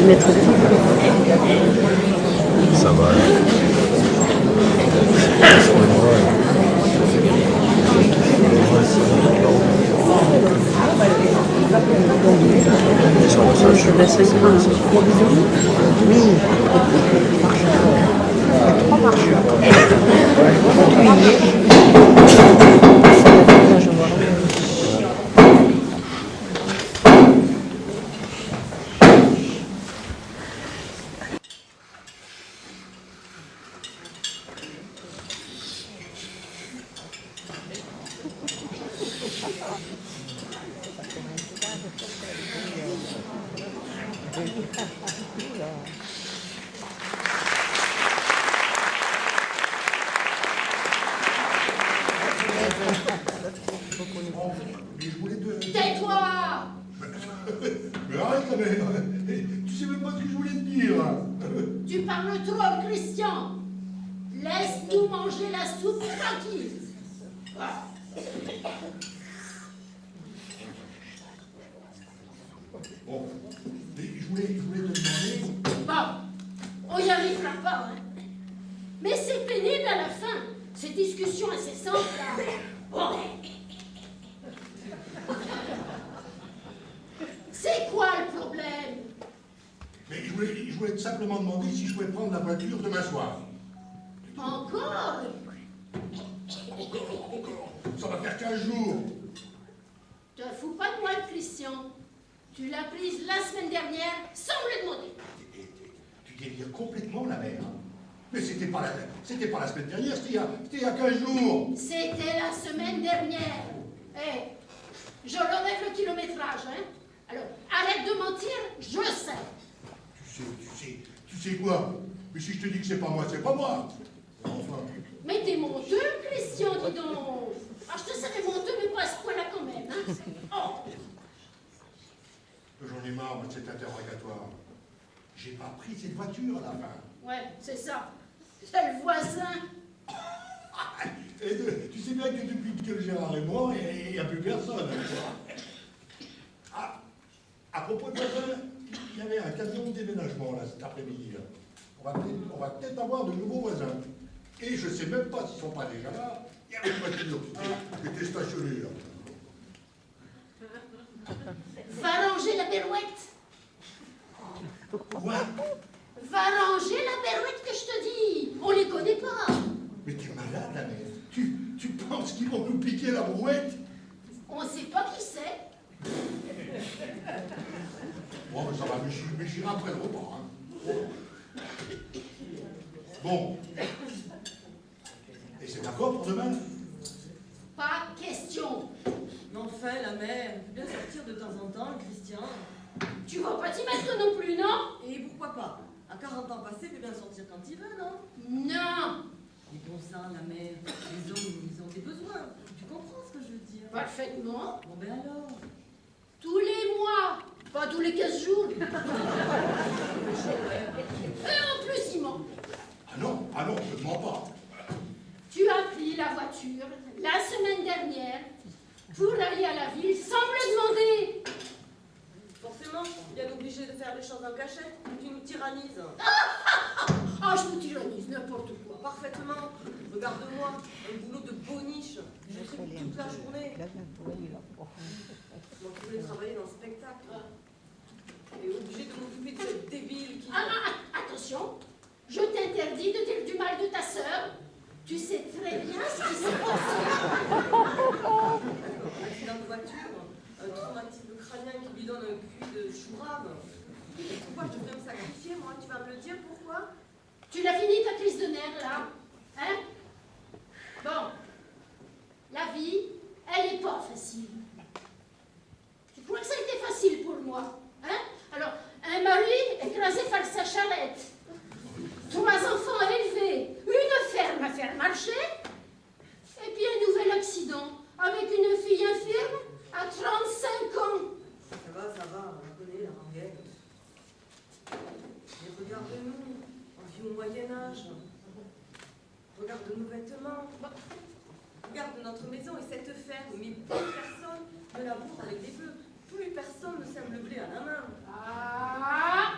mettre tout. Ça va. Je laisse un peu. Oui. Trois marches. Je vois. Tais-toi! Mais arrête, mais tu sais même pas ce que je voulais te dire. Tu parles trop, Christian! Laisse-nous manger la soupe tranquille! Bon, mais je voulais te demander. Bon, on y arrivera pas, hein? Mais c'est pénible à la fin, ces discussions incessantes, là. Bon. C'est quoi le problème? Mais je voulais te simplement demander si je pouvais prendre la voiture demain soir. Encore? Ça va faire 15 jours. Te fous pas de moi, Christian. Tu l'as prise la semaine dernière sans me le demander. Tu délires complètement, la mère. Mais c'était pas la semaine dernière, c'était il y a 15 jours. C'était la semaine dernière. Eh, je relève le kilométrage, hein? Alors, arrête de mentir, je sais. Tu sais quoi? Mais si je te dis que c'est pas moi, c'est pas moi. Enfin. Mais t'es monteux, Christian, dis donc. Ah, je te serais monteux, mais pas à ce point-là quand même, hein? Oh! J'en ai marre de cet interrogatoire. J'ai pas pris cette voiture à la fin. Ouais, c'est ça. C'est le voisin. Et tu sais bien que depuis que Gérard est mort, il n'y a plus personne. Ah, à propos de voisin, il y avait un camion de déménagement là cet après-midi. On va peut-être avoir de nouveaux voisins. Et je sais même pas s'ils sont pas déjà là. Il y avait une voiture qui était stationnée là. Va ranger la berouette. Quoi? Va ranger la berouette que je te dis. On les connaît pas. Mais tu es malade, la mère. Tu penses qu'ils vont nous piquer la brouette? On sait pas qui c'est. Bon, mais ça va m'échir après le repas. Hein. Bon. Et c'est d'accord pour demain? Pas question. Mais enfin, la mère, il faut bien sortir de temps en temps, Christian. Tu vas pas t'y mettre non plus, non? Et pourquoi pas? À 40 ans passés, il peut bien sortir quand il veut, non? Non. Mais bon sang, la mère, les hommes, ils ont des besoins. Tu comprends ce que je veux dire? Parfaitement. Bon ben alors. Tous les mois. Pas tous les 15 jours. Et en plus, il ment. Ah non, je ne mens pas. Tu as pris la voiture la semaine dernière pour aller à la ville sans me le demander. Forcément, il est obligé de faire les choses en cachette. Tu nous tyrannises. Ah, je vous tyrannise, n'importe quoi. Parfaitement. Regarde-moi, un boulot de boniche. Je fais toute la journée. Moi qui voulais travailler dans le spectacle. Et obligé de m'occuper de cette débile qui... Attention, je t'interdis de dire du mal de ta sœur. Tu sais très bien ce qui s'est passé. Accident de voiture, un traumatisme crânien qui lui donne un cul de chourave. Pourquoi je devrais me sacrifier, moi? Tu vas me le dire, pourquoi? Tu l'as fini ta crise de nerfs, là? Hein? Bon. La vie, elle n'est pas facile. Tu crois que ça a été facile pour moi? Hein? Alors, un mari écrasé par sa charrette. 3 enfants à élever. Une ferme à faire marcher. Et puis un nouvel accident avec une fille infirme à 35 ans. Ça va, on la connaît, la rengaine. Mais regarde-nous, on vit au Moyen-Âge. Regarde nos vêtements. Regarde notre maison et cette ferme, mais plus personne ne laboure avec des bœufs. Plus personne ne sème le blé à la main. Ah!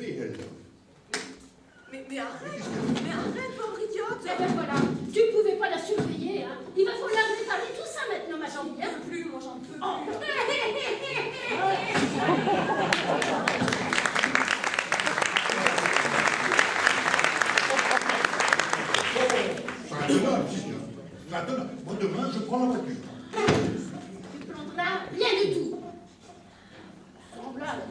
fait, elle. Mais arrête, pauvre idiote. Eh ben voilà, tu ne pouvais pas la surveiller, hein. Il va falloir réparer tout ça maintenant, ma J'en fille, hein. peux plus, moi j'en peux plus. Oh. Maintenant, ici, hein. Maintenant, moi demain, je prends la voiture. Tu prendras rien du tout. Semblable.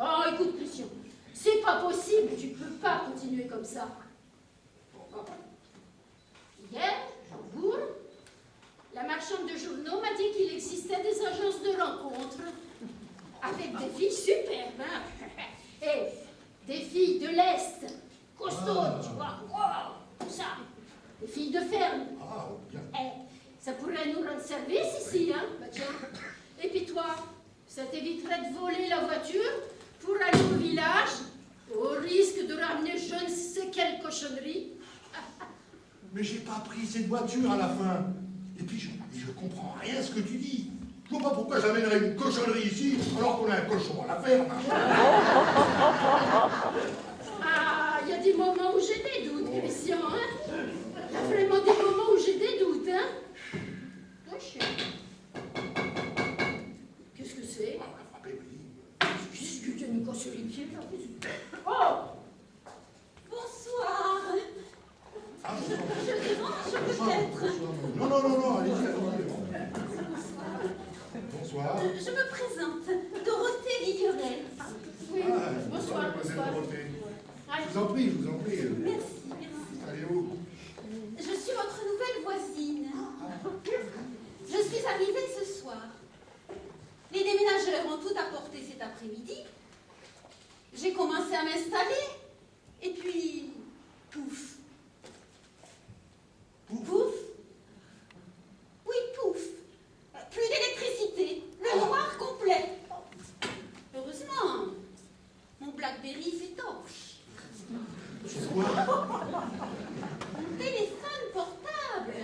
Oh, écoute, Christian, c'est pas possible, tu peux pas continuer comme ça. Hier, Jean-Bourg, la marchande de journaux m'a dit qu'il existait des agences de rencontres avec des filles superbes, hein. Et des filles de l'Est, costaudes, tu vois, wow, tout ça. Des filles de ferme. Ah, bien. Ça pourrait nous rendre service ici, hein, bah tiens. Et puis toi, ça t'éviterait de voler la voiture pour aller au village, au risque de ramener je ne sais quelle cochonnerie. Mais j'ai pas pris cette voiture à la fin. Et puis, je comprends rien à ce que tu dis. Je vois pas pourquoi j'amènerais une cochonnerie ici, alors qu'on a un cochon à la ferme. Ah, il y a des moments où j'ai des doutes, Christian, hein. Il y a vraiment des moments où j'ai des doutes, hein. Un chien. Qu'est-ce que c'est? Qu'est-ce que tu as mis quoi sur les pieds, là? Oh! Bonsoir. Ah, Je dérange peut-être. non, allez-y. Bonsoir. Je me présente, Dorothée Guilleret. Oui, Ah, bonsoir, mademoiselle bonsoir. Dorothée. Allez. Je vous en prie. Merci. Allez où? Je suis votre nouvelle voisine. Je suis arrivée ce soir. Les déménageurs ont tout apporté cet après-midi. J'ai commencé à m'installer. Et puis, pouf. Pouf. Oui, pouf. Plus d'électricité. Le noir complet. Heureusement, mon Blackberry s'étanche. C'est quoi? Un téléphone portable.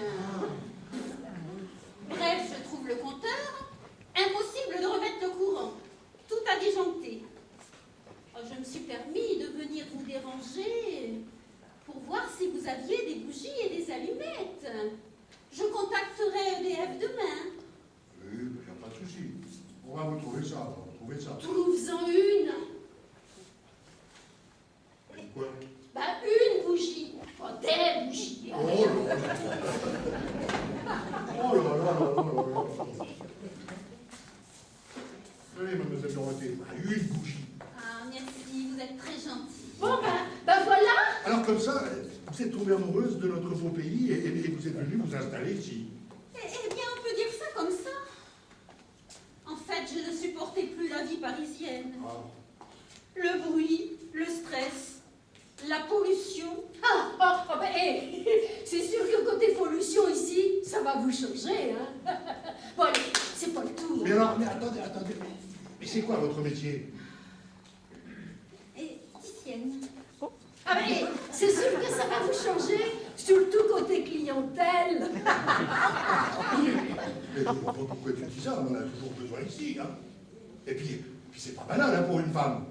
Bref, je trouve le compteur. Impossible de remettre le courant. Tout a disjoncté. Oh, je me suis permis de venir vous déranger pour voir si vous aviez des bougies et des allumettes. Je contacterai EDF demain. Oui, il n'y a pas de souci. On va vous trouver ça, Trouve-en une. Quoi? Bah, une bougie. Pas des bougies. Oh là là. Allez, mademoiselle Dorothée, une bougie. Ah, merci, vous êtes très gentil. Bon, ben voilà. Alors comme ça, vous êtes tombée amoureuse de notre beau pays et vous êtes venue vous installer ici. Eh bien, on peut dire ça comme ça. En fait, je ne supportais plus la vie parisienne. Ah. Le bruit, le stress, la pollution. C'est sûr que côté pollution ici, ça va vous changer, hein. Bon, allez, c'est pas le tout. Mais alors, attendez. Mais c'est quoi votre métier? Éthicienne. Ah mais c'est sûr que ça va vous changer, surtout côté clientèle. Mais je ne vois pas pourquoi tu dis ça, on en a toujours besoin ici, hein. Et puis c'est pas banal, hein, pour une femme.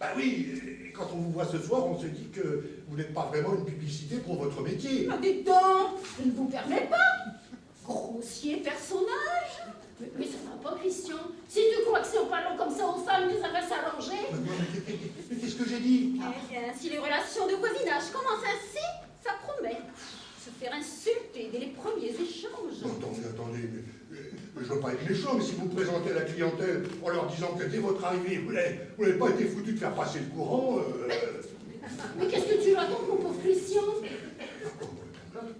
Bah oui, quand on vous voit ce soir, on se dit que vous n'êtes pas vraiment une publicité pour votre métier. Ah, dites donc, je ne vous permets pas. Grossier personnage. Mais ça va pas, Christian. Si tu crois que c'est en parlant comme ça aux femmes que ça va s'arranger. Mais qu'est-ce que j'ai dit? Eh bien, si les relations de voisinage commencent ainsi, ça promet. Se faire insulter dès les premiers échanges. Attendez, mais je veux pas être méchant, mais si vous présentez à la clientèle en leur disant que dès votre arrivée, vous n'avez pas été foutu de faire passer le courant... Mais qu'est-ce que tu racontes, mon pauvre Christian?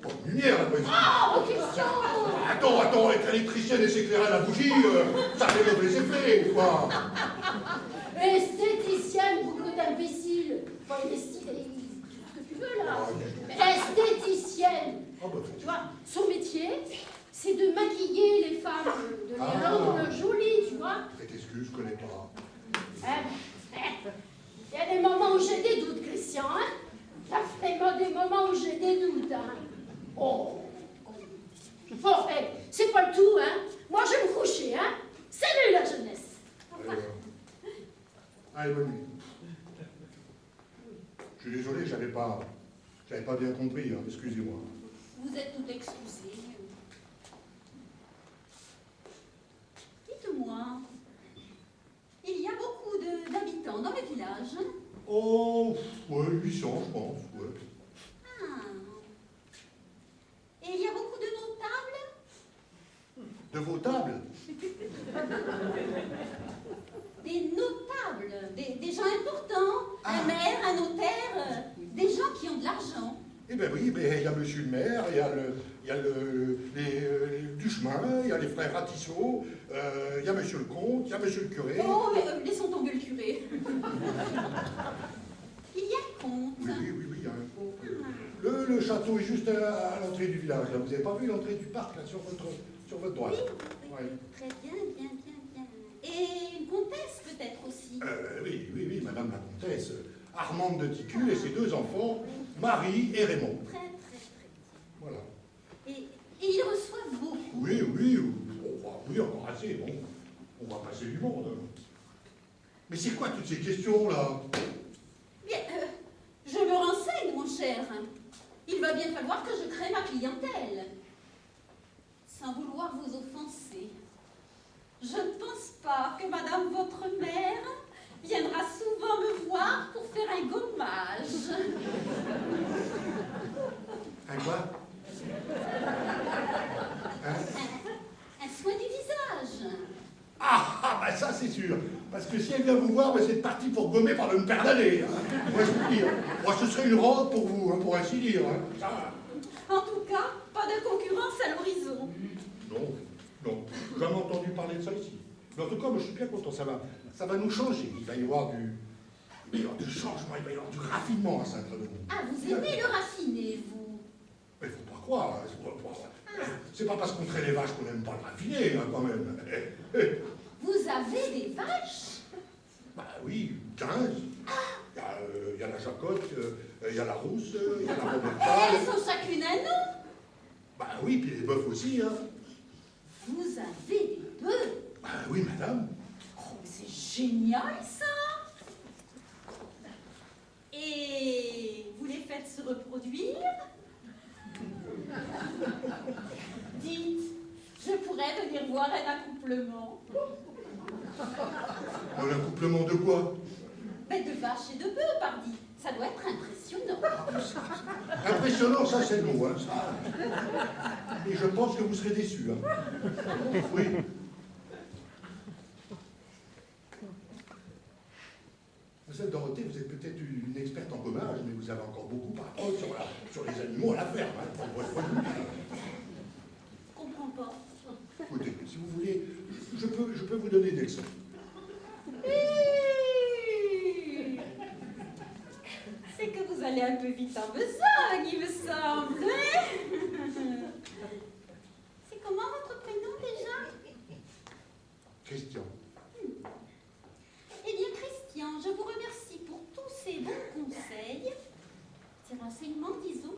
Pas de lumière, la voisine. Oh, Christian! Attends, être électricienne et s'éclairer à la bougie, ça fait de mauvais effets, ou quoi? Esthéticienne, beaucoup d'imbéciles. Pas investir, ce que tu veux là. Esthéticienne. Tu vois, son métier, c'est de maquiller les femmes, de les rendre jolies, tu vois. Cette excuse, je connais pas. Il y a des moments où j'ai des doutes, Christian, hein. Il y a vraiment des moments où j'ai des doutes, hein. Oh. Bon, c'est pas le tout, hein. Moi, je vais me coucher, hein. Salut la jeunesse. Allez, bonne nuit. Je suis désolé, j'avais pas bien compris, hein, excusez-moi. Vous êtes tout excusé. Dites-moi, il y a beaucoup d'habitants dans le village? Oh, ouais, 800, je pense, ouais. Ah. Et il y a beaucoup de notables? De vos tables? Des notables, des gens importants, Ah. un maire, un notaire, des gens qui ont de l'argent. Eh bien oui, il y a monsieur le maire, il y a du chemin, il y a les frères Ratisseau, il y a monsieur le comte, il y a monsieur le curé. Oh, mais laissons tomber le curé. Il y a le comte. Oui, il y a un comte. Le château est juste à l'entrée du village, là. Vous n'avez pas vu l'entrée du parc, là, sur votre droite? Oui, Ouais. très bien. Et une comtesse peut-être aussi. Oui, madame la comtesse, Armande de Ticul et ses 2 enfants, Marie et Raymond. Très bien. Voilà. Et ils reçoivent beaucoup. Oui, encore assez, bon. On va passer du monde. Mais c'est quoi toutes ces questions-là? Bien, je me renseigne, mon cher. Il va bien falloir que je crée ma clientèle. Sans vouloir vous offenser, je ne pense pas que madame votre mère viendra souvent me voir pour faire un gommage. Un quoi? Hein? Un soin du visage. Bah ça c'est sûr. Parce que si elle vient vous voir, c'est parti pour gommer pendant une paire d'années. Hein. Moi je vous dis, moi ce serait une rente pour vous, hein, pour ainsi dire. Hein. Ça. En tout cas, pas de concurrence à l'horizon. Non, jamais entendu parler de ça ici. Mais en tout cas, moi, je suis bien content, ça va nous changer. Il va y avoir du changement, il va y avoir du raffinement à Saint-Cloud. Ah, vous aimez le raffiné, vous? Mais il ne faut pas croire. Hein, c'est pas parce qu'on traite les vaches qu'on n'aime pas le raffiner, hein, quand même. Vous avez des vaches? Bah oui, 15. Il y a la Jacotte, il y a la Rousse, il y a la Roberta. Elles ont chacune un nom. Bah oui, puis les bœufs aussi, hein. Vous avez des bœufs? Bah oui, madame. Oh, mais c'est génial, ça! Et vous les faites se reproduire? Dites, je pourrais venir voir un accouplement. Un accouplement de quoi? Mais de vaches et de bœufs, pardi. Ça doit être impressionnant. Impressionnant, ça c'est le mot, hein, ça. Et je pense que vous serez déçus, hein. Oui. Vous êtes Dorothée, vous êtes peut-être une experte en gommage, mais vous avez encore beaucoup à apprendre sur les animaux à la ferme, hein. Je comprends pas. Écoutez, si vous voulez, je peux vous donner des leçons. C'est que vous allez un peu vite en besogne, il me semble. C'est comment votre prénom déjà? Christian. Eh bien, Christian, je vous remercie pour tous ces bons conseils, ces renseignements, disons.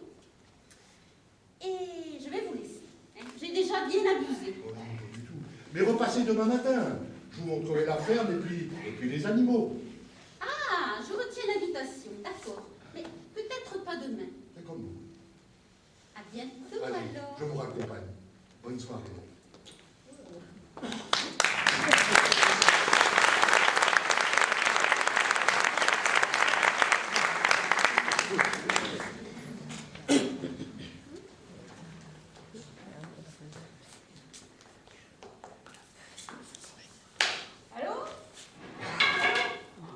Et je vais vous laisser. Hein. J'ai déjà bien abusé. Oh non, pas du tout. Mais repassez demain matin. Je vous montrerai la ferme et puis les animaux. Ah, je retiens l'invitation, d'accord. Mais peut-être pas demain. C'est comme vous. À bientôt Allez, alors. je vous raccompagne. Bonne soirée. Allô?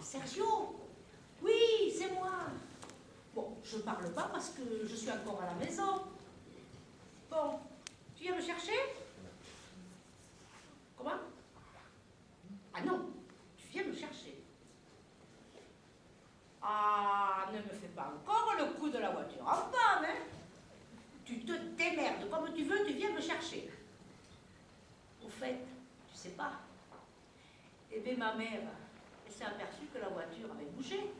Sergio? Oui, c'est moi. Bon, je parle pas parce que je suis encore à la maison. Bon, tu viens me chercher? Comment? Ah non, tu viens me chercher. Ah, ne me fais pas encore le coup de la voiture en panne, hein? Tu te démerdes comme tu veux, tu viens me chercher. Au fait, tu sais pas. Eh bien, ma mère, elle s'est aperçue que la voiture avait bougé.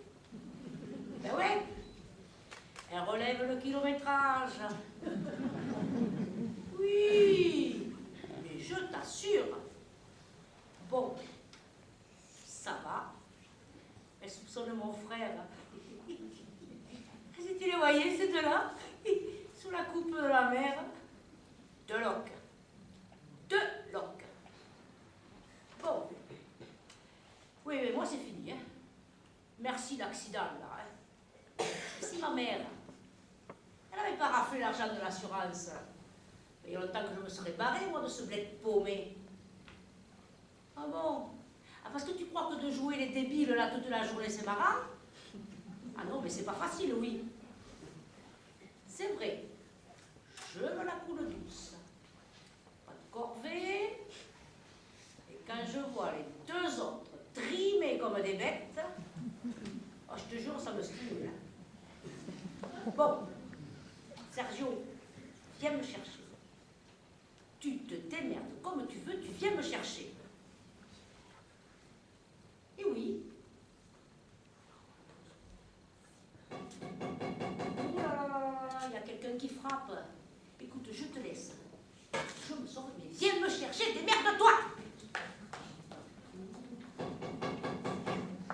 Ben ouais, elle relève le kilométrage. Oui, mais je t'assure. Bon, ça va. Elle soupçonne mon frère. Si tu les voyais, ces deux-là, sous la coupe de la mer, deux loques. Deux loques. Bon. Oui, mais moi, c'est fini. Hein. Merci l'accident, là. Hein. Si ma mère, elle n'avait pas raflé l'argent de l'assurance, il y a longtemps que je me serais barrée, moi, de ce bled paumé. Ah bon? Ah, parce que tu crois que de jouer les débiles, là, toute la journée, c'est marrant? Ah non, mais c'est pas facile, oui. C'est vrai. Je me la coule douce. Pas de corvée. Et quand je vois les deux autres trimés comme des bêtes, oh, je te jure, ça me stimule. Bon, Sergio, viens me chercher. Tu te démerdes comme tu veux, tu viens me chercher. Et oui. Oh là là là là, il y a quelqu'un qui frappe. Écoute, je te laisse. Je me sors, mais viens me chercher, démerde-toi!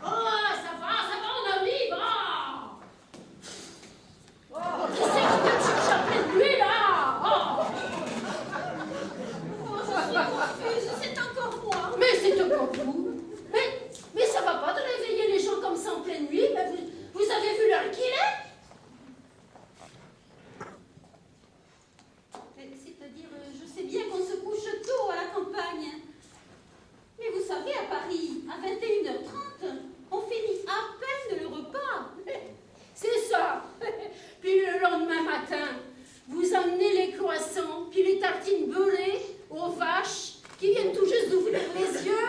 Oh, ça va, on arrive, oh. Oh, qui c'est qui vient me chercher en pleine nuit, là? Oh. Oh, je suis confuse, c'est encore moi. Mais c'est encore vous. Mais ça va pas de réveiller les gens comme ça en pleine nuit? Mais vous avez vu l'heure qu'il est? C'est-à-dire, je sais bien qu'on se couche tôt à la campagne. Mais vous savez, à Paris, à 21h30, on finit à peine le repas. C'est ça. Puis le lendemain matin, vous emmenez les croissants, puis les tartines beurrées aux vaches qui viennent tout juste d'ouvrir les yeux.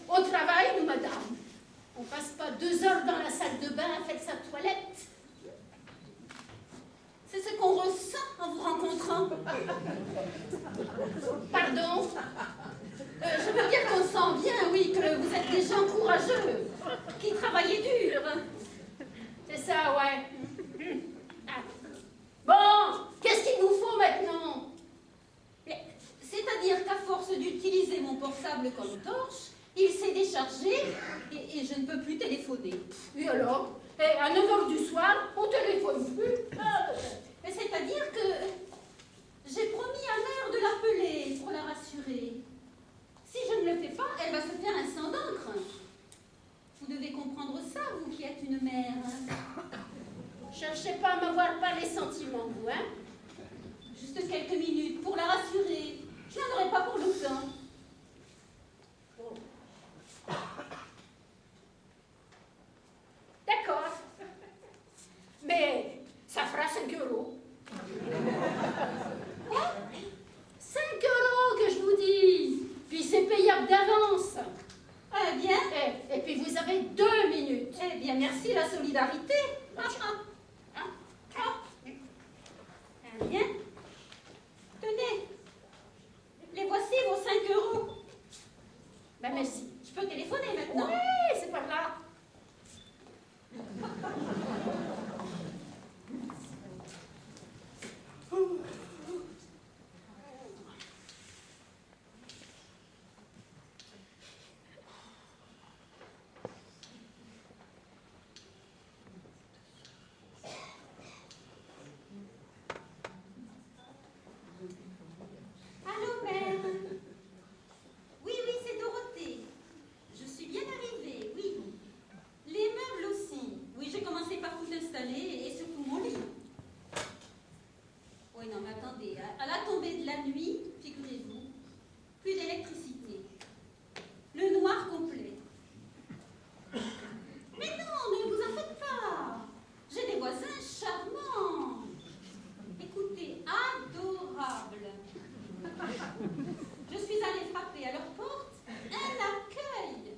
Au travail, nous, madame, on passe pas 2 heures dans la salle de bain à faire sa toilette. C'est ce qu'on ressent en vous rencontrant. Pardon? Je veux dire qu'on sent bien, oui, que vous êtes des gens courageux, qui travaillent dur. C'est ça, ouais. Ah. Bon, qu'est-ce qu'il vous faut maintenant? C'est-à-dire qu'à force d'utiliser mon portable comme torche, il s'est déchargé et je ne peux plus téléphoner. Et alors? À 9h du soir, on téléphone plus. C'est-à-dire que j'ai promis à mère de l'appeler pour la rassurer. Si je ne le fais pas, elle va se faire un sang d'encre. Vous devez comprendre ça, vous qui êtes une mère. Cherchez pas à m'avoir pas les sentiments, vous, hein? Juste quelques minutes pour la rassurer. Je n'en aurai pas pour longtemps. D'accord. Mais ça fera 5 €. Quoi? 5 € que je vous dis. Puis c'est payable d'avance. Eh bien, Et puis vous avez 2 minutes. eh bien, merci la solidarité. Eh bien, tenez, les voici vos 5 €. Ben merci. Je peux téléphoner maintenant. Oui, c'est par là. Allô, mère? Oui, c'est Dorothée. Je suis bien arrivée, oui. Les meubles aussi. Oui, j'ai commencé par tout installer et surtout mon lit. Oui, non, mais attendez. À la tombée de la nuit, figurez-vous, plus d'électricité. Le noir complet. Mais non, ne vous en faites pas. J'ai des voisins charmants. Écoutez, adorables. Je suis allée frapper à leur porte, un accueil.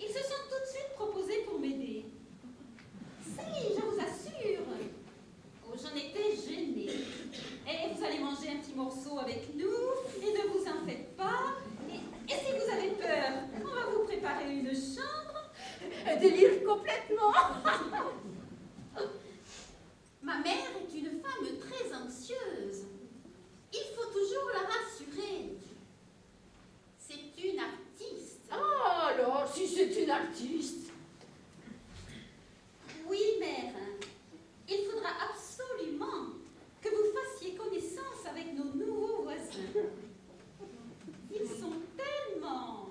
Ils se sont tout de suite proposés pour m'aider. Si, je vous assure. Oh, j'en étais gênée. Et vous allez manger un petit morceau avec nous, et ne vous en faites pas. Et si vous avez peur, on va vous préparer une chambre. Un délire complètement. Ma mère est une femme très anxieuse. Il faut toujours la rassurer. C'est une artiste. Ah alors, si c'est une l'artiste. Oui, mère. Il faudra absolument que vous fassiez connaissance avec nos nouveaux voisins. Ils sont tellement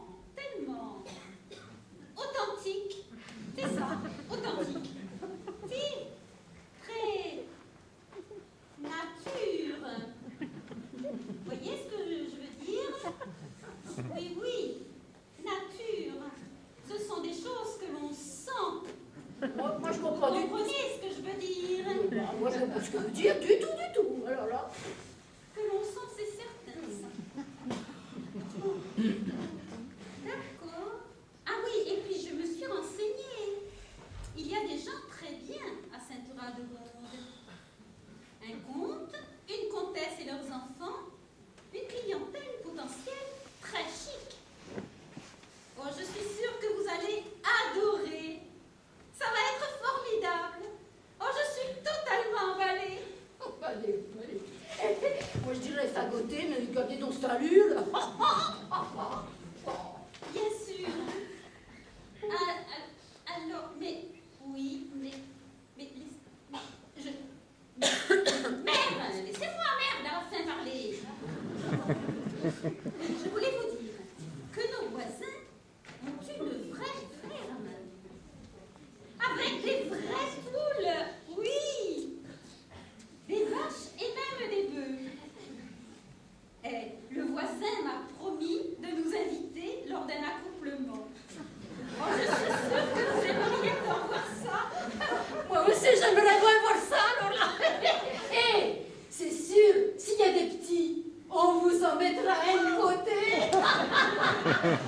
authentiques. C'est ça, authentiques. Si, très nature. Vous voyez ce que je veux dire? Oui, nature. Ce sont des choses que l'on sent. Moi, je Vous comprends du tout. comprenez ce que je veux dire? Moi, je comprends ce que vous dire du tout. Alors là. Que l'on sent, c'est certain, ça. D'accord. Ah oui, et puis je me suis renseignée. Il y a des gens très bien à Saint-Eurat-de-Ronde. Un comte, une comtesse et leurs enfants, une clientèle potentielle très chic. Oh, je suis sûre que vous allez adorer. Ça va être formidable. Oh, je suis totalement emballée. Allez. Moi, je dirais fagoter, mais regardez donc cette allure. Bien sûr. Alors, mais oui, mais je. Merde, laissez-moi, merde, à la fin parler. Je voulais vous dire que nos voisins ont une vraie ferme. Avec des vraies poules, oui. Des vaches et même des bœufs. Et le voisin m'a promis de nous inviter lors d'un accouplement. Oh, je suis sûre que vous aimeriez bien voir ça. Moi aussi, j'aimerais bien voir ça, alors là. Et c'est sûr, s'il y a des petits, on vous en mettra un côté.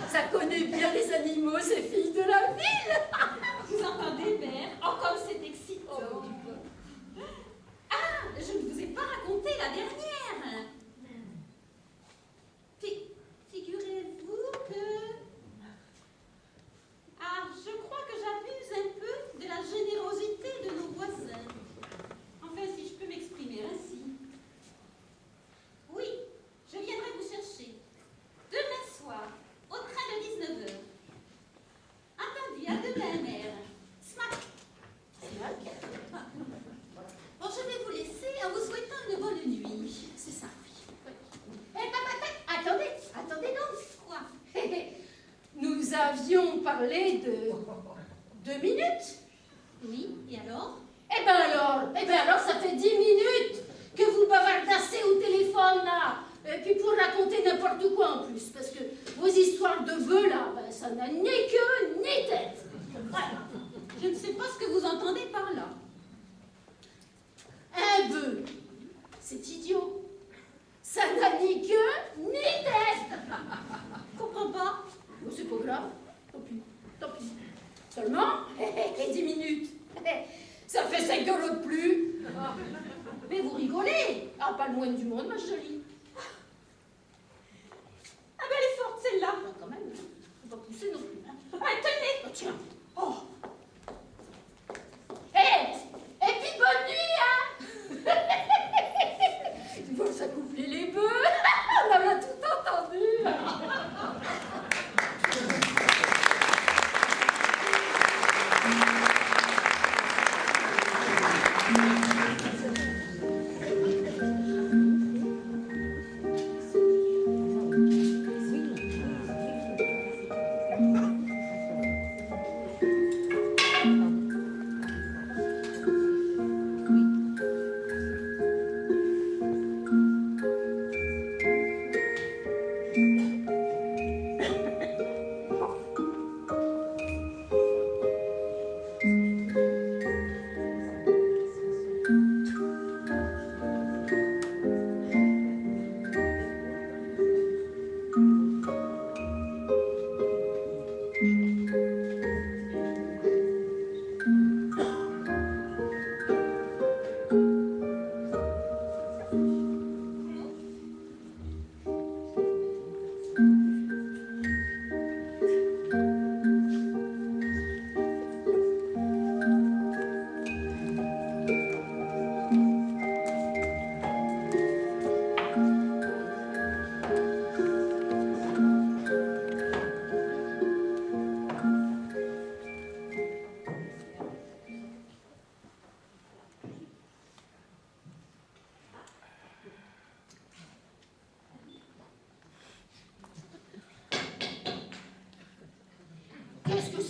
Ça connaît bien les animaux, ces filles de la ville. Vous entendez, mère? Oh, comme c'est excitant. Ah, je ne vous ai pas raconté la dernière. Figurez-vous que... Ah, je crois que j'abuse un peu de la générosité de nos voisins. Enfin, si je peux m'exprimer ainsi. Oui, je viendrai vous chercher. Demain soir, au train de 19h. Entendu, à demain, mère. Smack. Bon, je vais vous laisser en vous souhaitant une bonne nuit. C'est ça, oui. Attendez donc. Quoi? Nous avions parlé de 2 minutes. Oui, et alors? Eh ben alors, ça fait 10 minutes que vous bavardassez au téléphone, là. Et puis pour raconter n'importe quoi en plus. Parce que vos histoires de bœufs, là, ben, ça n'a ni queue ni tête. Voilà. Je ne sais pas ce que vous entendez par là. Un bœuf, c'est idiot. Ça n'a ni queue ni tête. Je comprends pas. Oh, c'est pas grave. Tant pis. Seulement, 10 minutes. Ça fait 5 € de plus. Mais vous rigolez. Ah, pas le moins du monde, ma jolie. Ah ben, elle est forte, celle-là. Ah, quand même, faut pas pousser non plus. Hein. Ah, tenez. Oh, tiens. Oh. Et puis bonne nuit, hein. Ils vont s'accoupler les bœufs. On en a tout entendu.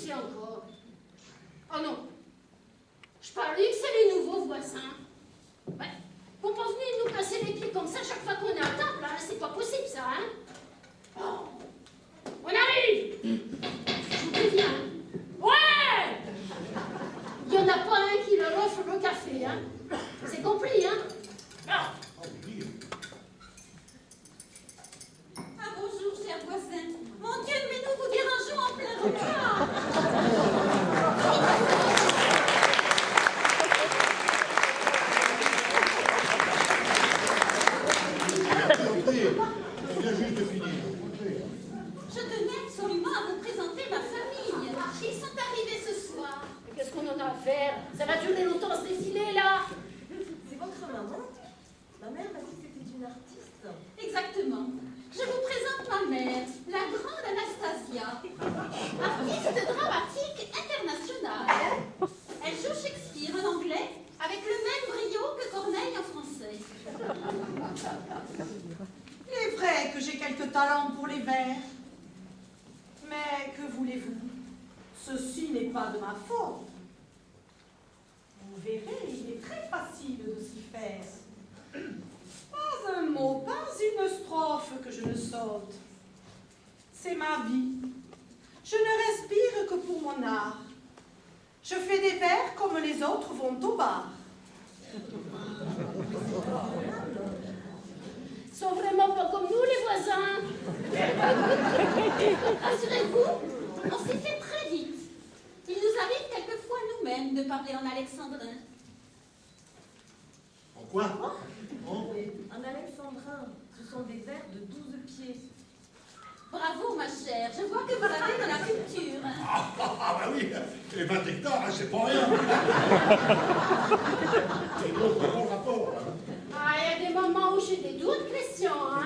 dossier encore. Oh non. Je parie que c'est les nouveaux voisins. Ouais. Faut pas venir nous casser les pieds comme ça chaque fois qu'on est à table, hein. C'est pas possible, ça, hein. Oh. On arrive. Je vous préviens. Ouais. Il n'y en a pas un qui leur offre le café, hein. C'est compris, hein. Ah. Ah bonjour, cher voisin. Mon Dieu, mais nous vous dérangeons en plein repas. Il vient juste de finir. Je tenais absolument à vous présenter ma famille. Ils sont arrivés ce soir. Mais qu'est-ce qu'on en a à faire? Ça va durer longtemps ce défilé, là. C'est votre maman? Ma mère m'a dit que c'était une artiste. Exactement. Je vous présente ma mère, la grande Anastasia, artiste dramatique internationale. Elle joue Shakespeare en anglais avec le même brio que Corneille en français. Il est vrai que j'ai quelques talents pour les vers. Mais que voulez-vous? Ceci n'est pas de ma faute. Vous verrez, il est très facile de s'y faire. Pas un mot, pas une strophe que je ne saute. C'est ma vie. Je ne respire que pour mon art. Je fais des vers comme les autres vont au bar. Ils sont vraiment pas comme nous, les voisins. Rassurez-vous, on s'y fait très vite. Il nous arrive quelquefois nous-mêmes de parler en alexandrin. En quoi? Un alexandrin, ce sont des vers de 12 pieds. Bravo, ma chère, je vois que vous avez de la culture. Ah bah oui, les 20 hectares, hein, c'est pas rien. C'est l'autre bon rapport. Ah, il y a des moments où j'ai des doutes, Christian, hein.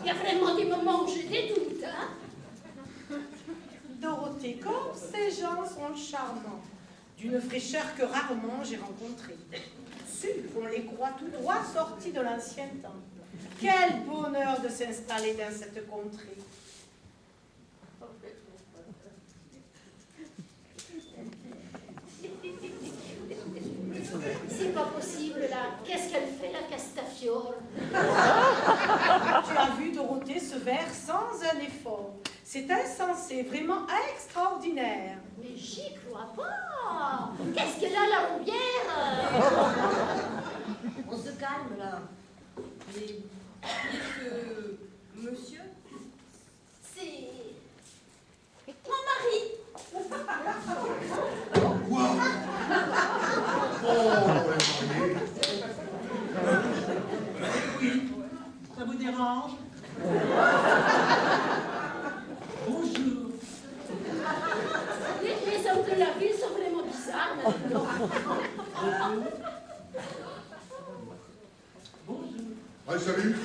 Il y a vraiment des moments où j'ai des doutes, hein. Dorothée, comme ces gens sont charmants, d'une fraîcheur que rarement j'ai rencontrée. Sûr, on les croit tout droit sortis de l'ancien temps. Quel bonheur de s'installer dans cette contrée. C'est pas possible, là. Qu'est-ce qu'elle fait, la Castafiore? Tu as vu, Dorothée, ce vers sans un effort. C'est insensé, vraiment extraordinaire. Mais j'y crois pas. Qu'est-ce qu'elle a, la roubière? On se calme là. Mais que monsieur? C'est mon mari. Quoi? Oh, ouais, Oui, ça vous dérange? Bonjour. Les hommes de la ville sont vraiment bizarres, maintenant. ouais, salut.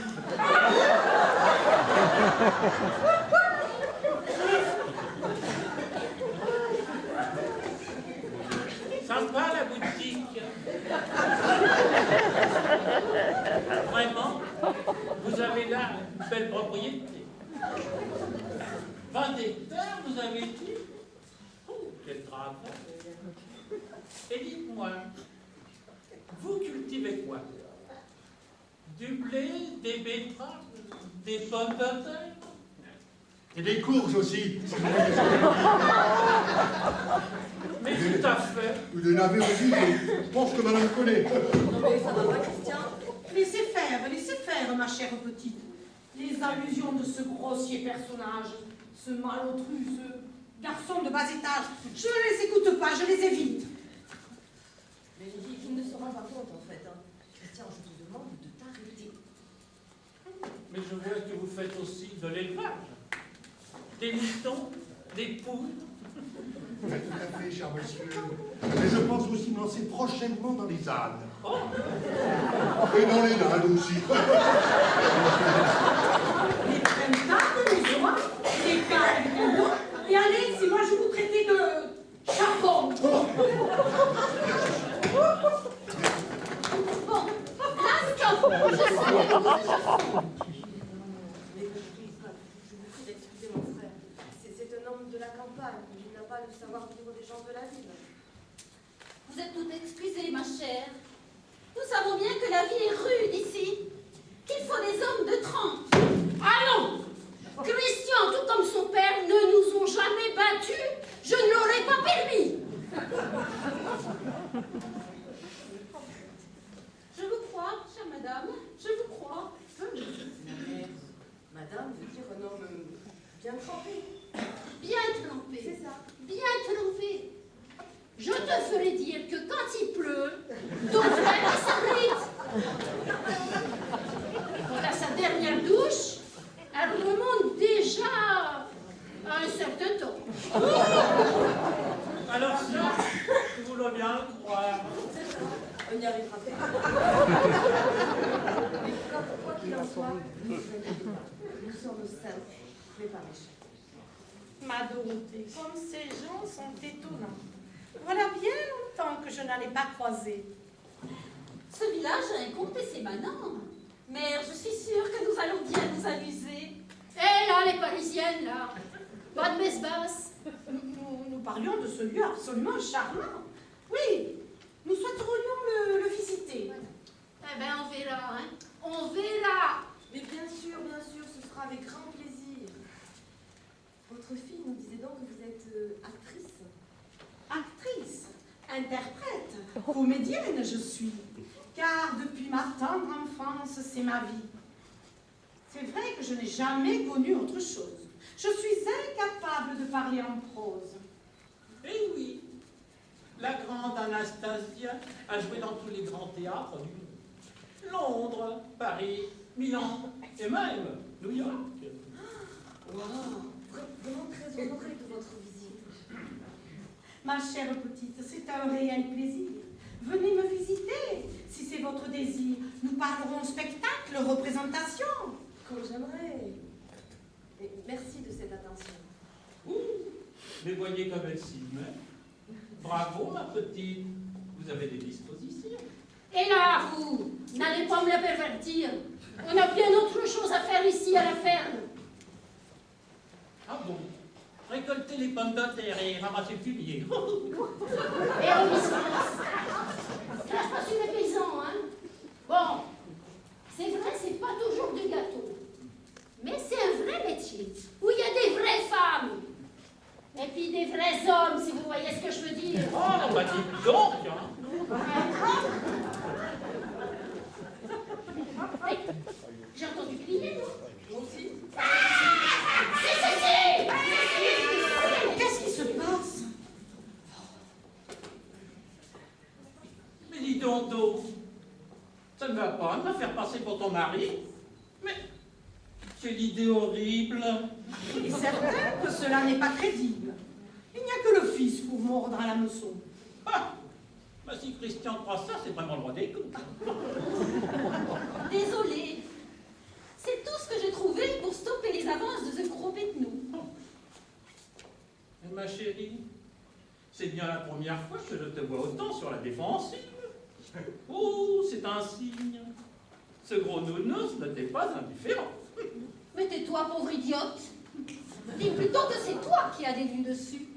Sympa la boutique. Vraiment, vous avez là une belle propriété. 20 hectares, vous avez dit? Oh, quel travail. Et dites-moi, vous cultivez quoi? Du blé, des betteraves, des pommes de terre? Et des courges aussi. Mais tout à fait. Ou des navets aussi, je pense que madame connaît. Non mais ça va pas, Christian? Laissez faire, ma chère petite. Les allusions de ce grossier personnage, ce malotru, ce garçon de bas étage, je ne les écoute pas, je les évite. Mais il ne se rend pas compte en fait. Hein. Christian, je te demande de t'arrêter. Mais je vois que vous faites aussi de l'élevage. Des moutons, des poules. Tout à fait, cher monsieur. Mais je pense aussi me lancer prochainement dans les ânes. Oh, Et dans les dalles aussi. Les printemps, les oies, les cartes, les cadeaux. Et allez, si moi je vous traitais de charbon. Bon, là, stop. Je suis Mais je vous prie d'excuser mon frère. C'est un homme de la campagne. Il n'a pas le savoir vivre des gens de la ville. Vous êtes toutes excusées, ma chère. Nous savons bien que la vie est rude ici, qu'il faut des hommes de trempe. Ah non! Christian, tout comme son père, ne nous ont jamais battus. Je ne l'aurais pas permis. Je vous crois, chère madame, je vous crois. Mais madame veut dire un homme bien trempé. Bien trempé. C'est ça. Bien trempé. Je te ferai dire que quand il pleut, ton frère s'abrite. Quant à sa dernière douche, elle remonte déjà à un certain temps. Alors ça, je voulais bien le croire. On n'y arrivera pas. Mais quoi qu'il en soit, nous sommes simples, mais pas méchants. Ma Dorothée, comme ces gens sont étonnants. Voilà bien longtemps que je n'en ai pas croisé. Ce village a un comte et ses manants. Mère, je suis sûre que nous allons bien nous amuser. Et là, les Parisiennes, là. Pas de messe basse. Nous parlions de ce lieu absolument charmant. Oui, nous souhaiterions le visiter. Eh bien, on verra, hein. On verra. Mais bien sûr, ce sera avec grand plaisir. Votre fille nous disait donc que vous êtes actrice. Actrice, interprète, comédienne je suis. Car depuis ma tendre enfance, c'est ma vie. C'est vrai que je n'ai jamais connu autre chose. Je suis incapable de parler en prose. Eh oui, la grande Anastasia a joué dans tous les grands théâtres du monde. Londres, Paris, Milan et même New York. Wow, vraiment très honorée de votre visite. Ma chère petite, c'est un réel plaisir. Venez me visiter, si c'est votre désir. Nous parlerons spectacle, représentation. Comme j'aimerais. Et merci de cette attention. Ouh, mais voyez comme elle s'y met. Bravo, ma petite. Vous avez des dispositions. Et là, vous, n'allez pas me la pervertir. On a bien autre chose à faire ici à la ferme. Ah bon? Récolter les pommes de terre et ramasser le fumier. Et on y se passe. Là, je passe une paysans, hein. Bon, c'est vrai, c'est pas toujours du gâteau. Mais c'est un vrai métier, où il y a des vraies femmes. Et puis des vrais hommes, si vous voyez ce que je veux dire. Oh, bah dites donc, hein. Hey, j'ai entendu crier, non? Moi aussi. Qu'est-ce qui se passe? Mais dis donc, Do, ça ne va pas de me faire passer pour ton mari. Mais c'est l'idée horrible. Il est certain que cela n'est pas crédible. Il n'y a que le fils pour mordre à l'hameçon. Ah, bah si Christian croit ça, c'est vraiment le roi des coups. Désolée. C'est tout ce que j'ai trouvé pour stopper les avances de ce gros bête-nous. Mais ma chérie, c'est bien la première fois que je te vois autant sur la défensive. Oh, c'est un signe. Ce gros nounours ne t'est pas indifférent. Mais tais-toi, pauvre idiote. Dis plutôt que c'est toi qui as des vues dessus.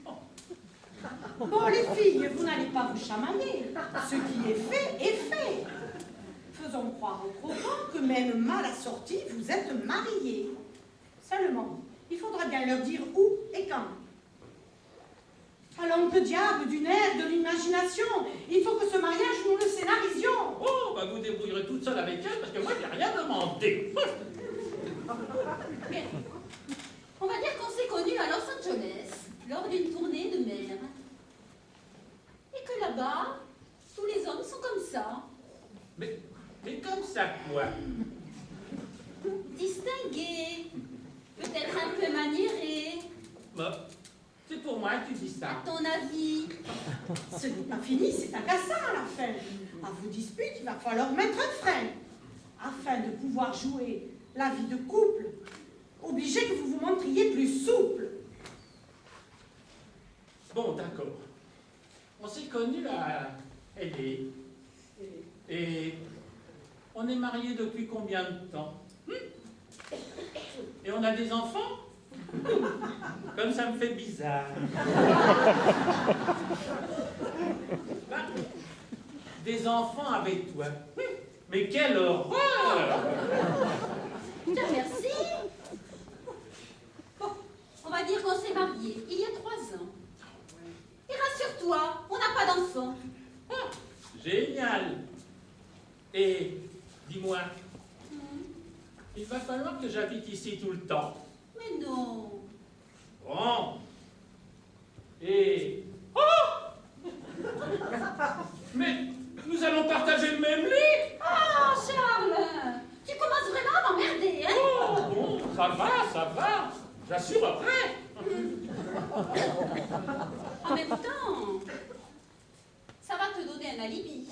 Bon, les filles, vous n'allez pas vous chamailler. Ce qui est fait, est fait. Faisons croire aux croquants que même mal assortis, vous êtes mariés. Seulement, il faudra bien leur dire où et quand. Allons, que diable, du nerf, de l'imagination. Il faut que ce mariage, nous le scénarisions. Oh, bah vous débrouillerez toute seule avec elle, parce que moi, je n'ai rien demandé. Bien. On va dire qu'on s'est connus à Los Angeles, lors d'une tournée de mer. Et que là-bas, tous les hommes sont comme ça. Mais comme ça, quoi? Distingués, peut-être un peu maniérés. Bah, c'est pour moi que tu dis ça. À ton avis? Ce n'est pas fini, c'est agaçant à la fin. À vos disputes, il va falloir mettre un frein. Afin de pouvoir jouer la vie de couple, obligé que vous vous montriez plus souple. Bon, d'accord. On s'est connus à L.A. Et on est mariés depuis combien de temps? Et on a des enfants? Comme ça me fait bizarre. Ben, des enfants avec toi. Mais quelle horreur! Tiens, merci. Bon, on va dire qu'on s'est mariés il y a 3 ans. Et rassure-toi, on n'a pas d'enfant. Génial! Et dis-moi, il va falloir que j'habite ici tout le temps. Mais non. Bon. Et... Oh! Mais nous allons partager le même lit! Oh, Charles, tu commences vraiment à m'emmerder, hein? Oh, bon, ça va. J'assurerai. En même temps, ça va te donner un alibi.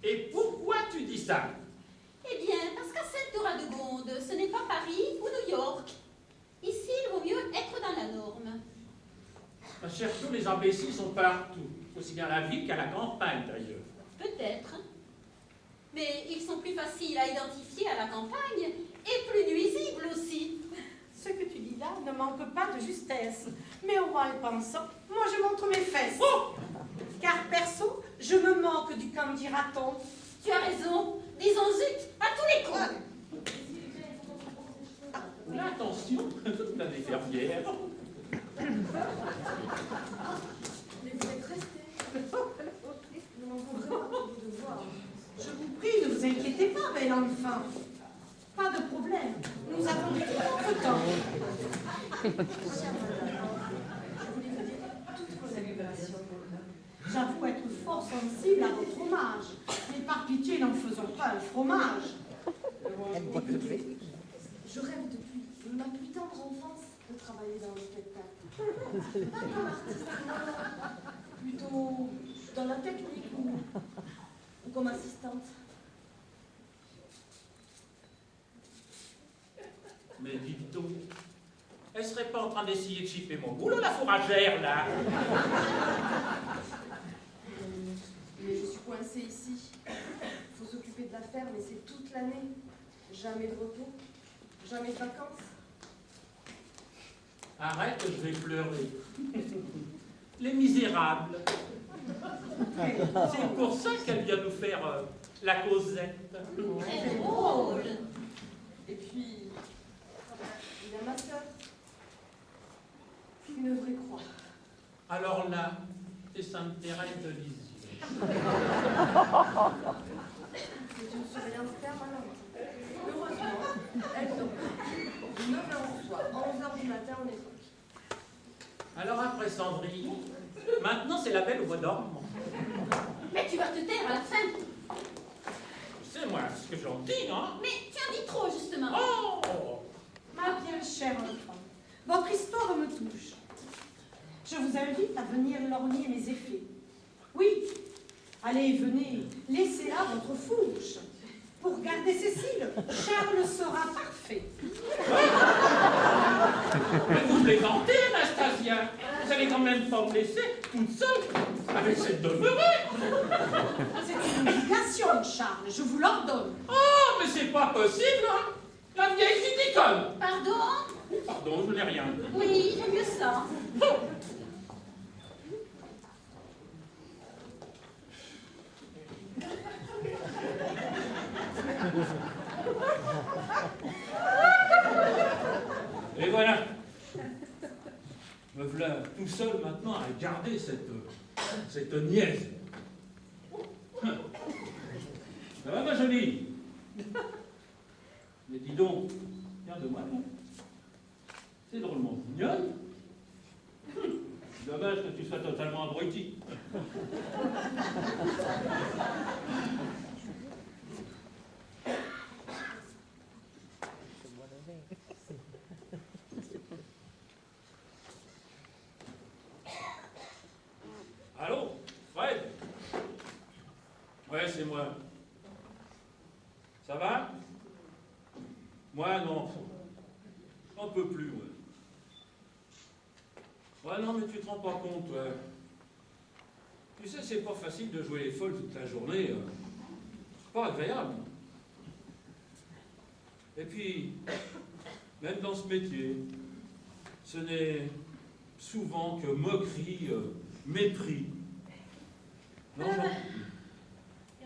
Et pourquoi tu dis ça? Eh bien, parce qu'à Sainte-Radegonde, ce n'est pas Paris ou New York. Ici, il vaut mieux être dans la norme. Ma chère, tous les imbéciles sont partout, aussi bien à la ville qu'à la campagne d'ailleurs. Peut-être. Mais ils sont plus faciles à identifier à la campagne et plus nuisibles aussi. Ce que tu dis là ne manque pas de justesse. Mais au mal pensant, moi je montre mes fesses. Oh! Car perso, je me moque du camp dira-t-on. Tu as raison. Disons zut à tous les coups. Là, attention, t'as des fermières. Mais vous êtes restés. Nous manquons vraiment de vous devoir. Je vous prie, ne vous inquiétez pas, bel enfant. Pas de problème. Nous avons tout notre temps. Chère madame, je voulais vous dire toutes vos salutations. J'avoue être fort sensible à votre hommage. Mais par pitié, n'en faisons pas un fromage. Écoutez, je rêve depuis ma plus tendre enfance de travailler dans le spectacle. Pas comme artiste, non. Plutôt dans la technique ou comme assistante. Mais dites donc, elle serait pas en train d'essayer de chipper mon boulot, la fourragère, là? Mais je suis coincée ici. Il faut s'occuper de la ferme et c'est toute l'année. Jamais de repos, jamais de vacances. Arrête, je vais pleurer. Les misérables. C'est pour ça qu'elle vient nous faire la causette. Très drôle. Et puis, il y a ma sœur. Une vraie croix. Alors là, c'est Sainte Thérèse de Lisieux. C'est une surveillance permanente. Heureusement, elle dort. De 9h au soir, 11h du matin, on est tranquille. Alors après Cendrille, maintenant c'est la belle au bois dormant. Mais tu vas te taire à la fin. C'est moi ce que j'en dis, hein? Mais tu en dis trop, justement. Oh! Ma bien chère enfant, votre histoire me touche. Je vous invite à venir lorgner mes effets. Oui, allez, venez, laissez là votre fourche. Pour garder Cécile, Charles sera parfait. Mais vous plaisantez, Anastasia. Vous allez quand même pas me laisser toute seule avec cette demeurée. C'est une obligation, Charles, je vous l'ordonne. Oh, mais c'est pas possible, hein? La vieille fille déconne. Pardon? Pardon, je n'ai rien dit. Oui, j'aime mieux ça. Et voilà. Me voilà tout seul maintenant à garder cette niaise. Ça va, ma jolie? Mais dis donc, regarde-moi, non? C'est drôlement mignonne. Dommage que tu sois totalement abruti. Allô, Fred? Ouais, c'est moi. Ça va? Moi, non. J'en peux plus, ouais. Ouais, non, mais tu te rends pas compte, ouais. Tu sais, c'est pas facile de jouer les folles toute la journée. C'est pas agréable. Et puis, même dans ce métier, ce n'est souvent que moquerie, mépris. Non, Il j'en- n'y a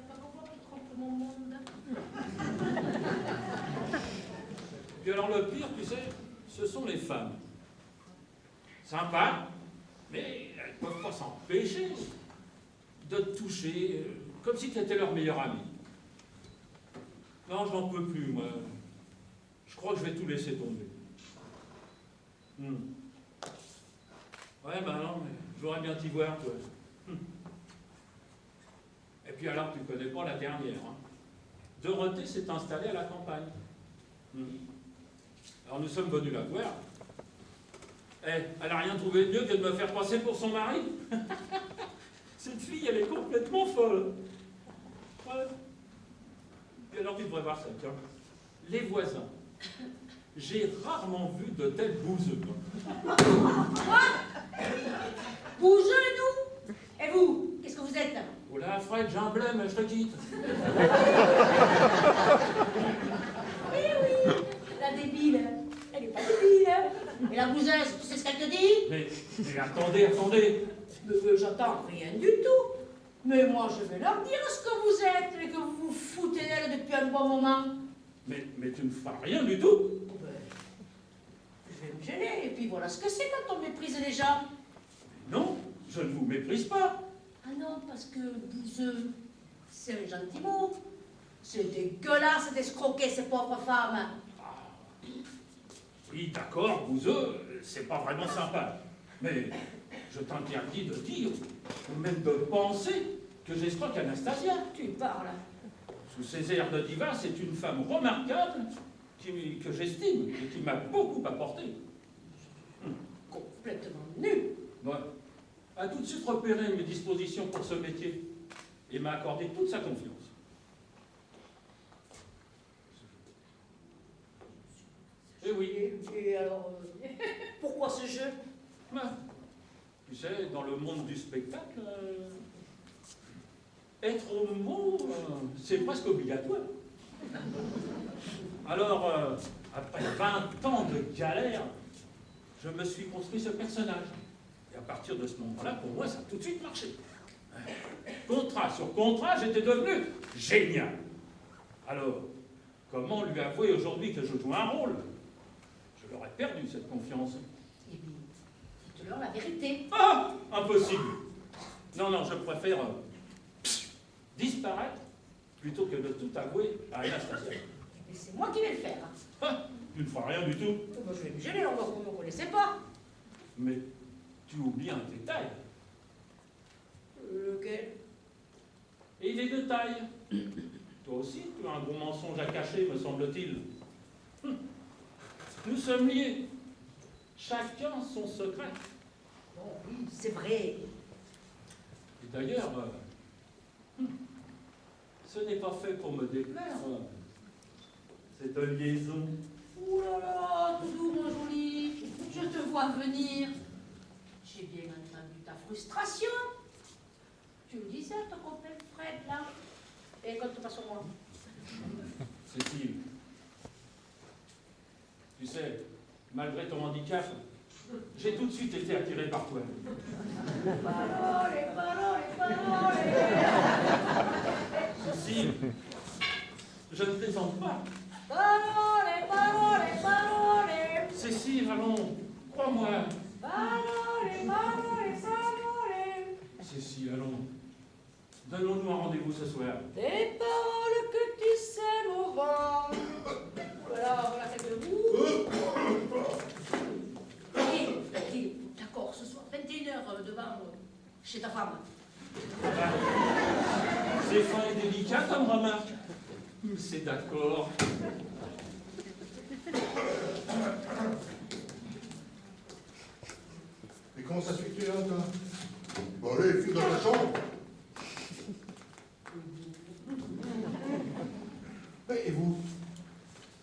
pas que moi qui trompe mon monde. Puis alors le pire, tu sais, ce sont les femmes. Sympa, mais elles ne peuvent pas s'empêcher de te toucher, comme si tu étais leur meilleur ami. Non, je n'en peux plus, moi. Je crois que je vais tout laisser tomber. Ouais, ben non, mais j'aurais bien t'y voir, toi. Et puis alors, tu connais pas la dernière. Hein. Dorothée s'est installée à la campagne. Alors nous sommes venus la voir. Elle n'a rien trouvé de mieux que de me faire passer pour son mari. Cette fille, elle est complètement folle. Ouais. Et alors tu devrais voir ça, tiens. Les voisins. J'ai rarement vu de tels bouseux. Bougez, nous. Et vous, qu'est-ce que vous êtes? Oh là, Fred, j'ai un blême, je te quitte. Oui, la débile. Elle est pas débile. Et la bouseuse, tu sais ce qu'elle te dit? Mais attendez. J'entends rien du tout. Mais moi, je vais leur dire ce que vous êtes et que vous vous foutez d'elle depuis un bon moment. Mais tu ne feras rien du tout. Ben, je vais me gêner. Et puis voilà ce que c'est quand on méprise les gens. Non, je ne vous méprise pas. Ah non, parce que bouseux, c'est un gentil mot. C'est dégueulasse d'escroquer ces pauvres femmes. Oui, d'accord, bouseux, c'est pas vraiment sympa. Mais je t'interdis de dire, ou même de penser, que j'escroque Anastasia. Tu parles. Sous ses airs de diva, c'est une femme remarquable que j'estime et qui m'a beaucoup apporté. Complètement nul. Ouais. A tout de suite repéré mes dispositions pour ce métier et m'a accordé toute sa confiance. Eh oui. Et alors, pourquoi ce jeu? Ben, tu sais, dans le monde du spectacle, être homo, c'est presque obligatoire. Alors, après 20 ans de galère, je me suis construit ce personnage. Et à partir de ce moment-là, pour moi, ça a tout de suite marché. Contrat sur contrat, j'étais devenu génial. Alors, comment lui avouer aujourd'hui que je joue un rôle? Je leur ai perdu cette confiance. Eh bien, dites-leur la vérité. Ah, impossible. Non, je préfère disparaître plutôt que de tout avouer à Anastasia. Et c'est moi qui vais le faire. Ah, tu ne feras rien du tout. Moi, je vais me gêner, on ne me connaissait pas. Mais tu oublies un détail. Lequel? Et il est de taille. Toi aussi, tu as un gros mensonge à cacher, me semble-t-il. Nous sommes liés. Chacun son secret. Bon, oui, c'est vrai. Et d'ailleurs, ce n'est pas fait pour me déplaire, cette liaison. Ouh là là, Doudou, mon joli, je te vois venir. J'ai bien entendu ta frustration. Tu me disais à ton copain Fred, là. Et compte pas sur moi. Cécile, tu sais, malgré ton handicap, j'ai tout de suite été attiré par toi. Parole. Cécile, je ne plaisante pas. Parole. Cécile, allons, crois-moi. Parole. Cécile, allons, donnons-nous un rendez-vous ce soir. Des paroles que tu sèmes au vent. Voilà, faites-le. Ok, d'accord, ce soir, 21h devant chez ta femme. C'est fin et délicat comme remarque. C'est d'accord. Et comment ça se fait que tu es là, toi? Bon, allez, file dans ta chambre. Et vous?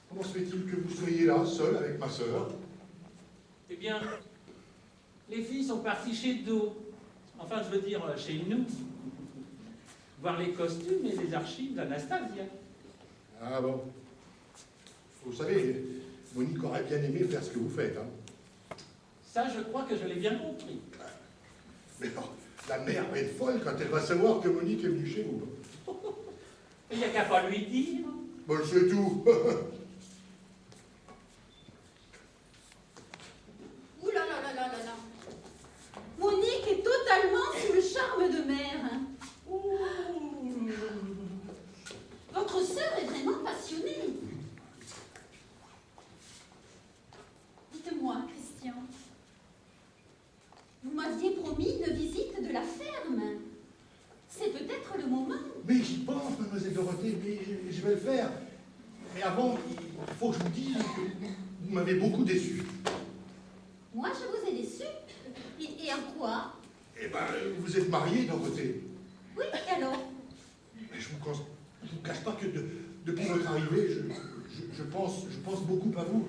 Comment se fait-il que vous soyez là, seul, avec ma sœur? Eh bien, les filles sont parties chez Do. Enfin, je veux dire, chez nous. Voir les costumes et les archives d'Anastasia. Ah bon. Vous savez, Monique aurait bien aimé faire ce que vous faites, hein. Ça, je crois que je l'ai bien compris. Mais alors, la mère va être folle quand elle va savoir que Monique est venue chez vous. Il n'y a qu'à pas lui dire. Bon, c'est tout. Ouh là là là là là là. Monique est totalement sous le charme de mère. Votre sœur est vraiment passionnée. Dites-moi, Christian, vous m'aviez promis une visite de la ferme. C'est peut-être le moment. Mais j'y pense, mademoiselle Dorothée, mais je vais le faire. Mais avant, il faut que je vous dise que vous m'avez beaucoup déçu. Moi, je vous ai déçu. Et en quoi? Eh ben, vous êtes mariée, Dorothée. Oui, et alors? Mais je vous cache pas que depuis votre arrivée, je pense beaucoup à vous.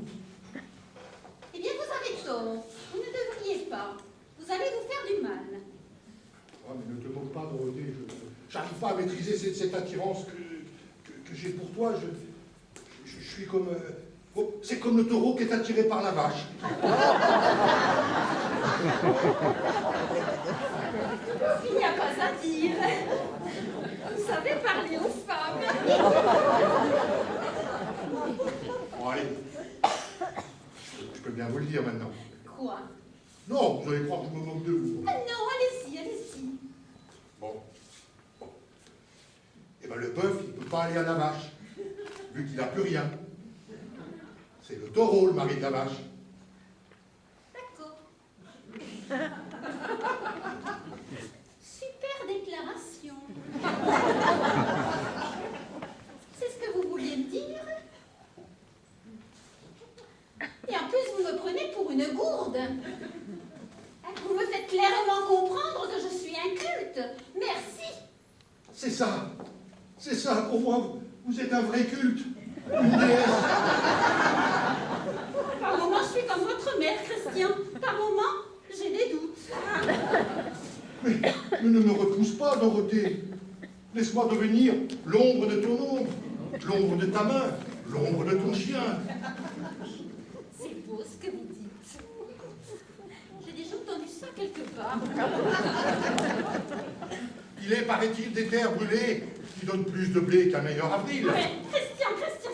Eh bien, vous avez tort. Vous ne devriez pas. Vous allez vous faire du mal. Oh, mais ne te moque pas, Dorothée. J'arrive pas à maîtriser cette attirance que j'ai pour toi. Je suis comme... oh, c'est comme le taureau qui est attiré par la vache. Il n'y a pas à dire. Vous savez parler aux femmes. Bon, allez. Je peux bien vous le dire maintenant. Quoi? Non, vous allez croire que je me moque de vous. Ah non, allez-y, allez-y. Bon. Eh ben, le bœuf, il ne peut pas aller à la vache, vu qu'il n'a plus rien. C'est le taureau, le mari de la vache. D'accord. Super déclaration. C'est ce que vous vouliez me dire? Et en plus, vous me prenez pour une gourde. Vous me faites clairement comprendre que je suis inculte. Merci. C'est ça. C'est ça, pour moi, vous êtes un vrai culte. Une déesse. Par moments, je suis comme votre mère, Christian. Par moments, j'ai des doutes. Mais ne me repousse pas, Dorothée. Laisse-moi devenir l'ombre de ton ombre, l'ombre de ta main, l'ombre de ton chien. C'est beau ce que vous dites. J'ai déjà entendu ça quelque part. Il est, paraît-il, des terres brûlées qui donnent plus de blé qu'un meilleur avril. Mais Christian,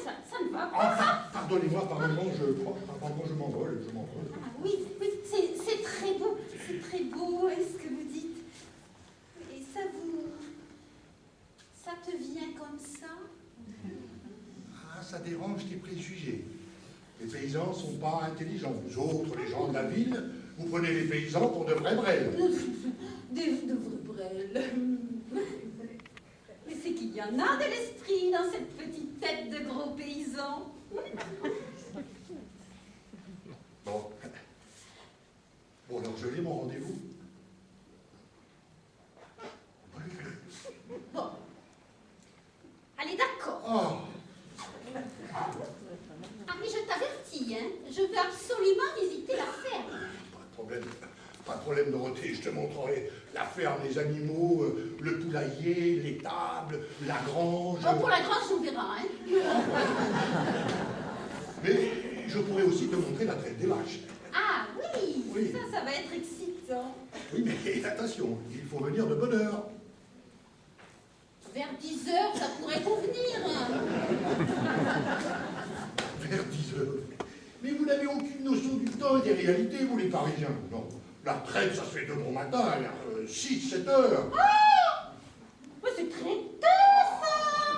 ça ne va pas. Ah, pardonnez-moi, par moment, je m'envole, Ah oui, oui, c'est très beau. C'est très beau, est-ce que vous dites. Et ça te vient comme ça? Ah, ça dérange tes préjugés. Les paysans sont pas intelligents. Vous autres, les gens de la ville, vous prenez les paysans pour de vrais brels. De vrais brels. Mais c'est qu'il y en a de l'esprit dans cette petite tête de gros paysan. Bon. Bon, alors je lis mon rendez-vous. Bon. Allez, d'accord. Oh, Ah, mais je t'avertis, hein, je veux absolument visiter la ferme. pas de problème, Dorothée, je te montrerai la ferme, les animaux, le poulailler, l'étable, la grange. Bon, pour la grange, on verra, hein. Mais je pourrais aussi te montrer la traite des vaches. Ah, oui, Oui. ça va être excitant. Oui, mais attention, il faut venir de bonne heure. Vers 10 heures, ça pourrait convenir. Vers 10 heures. Mais vous n'avez aucune notion du temps et des réalités, vous les Parisiens. Non, la traite, ça se fait de bon matin, 6, 7 heures. Ah, mais c'est très tôt, ça.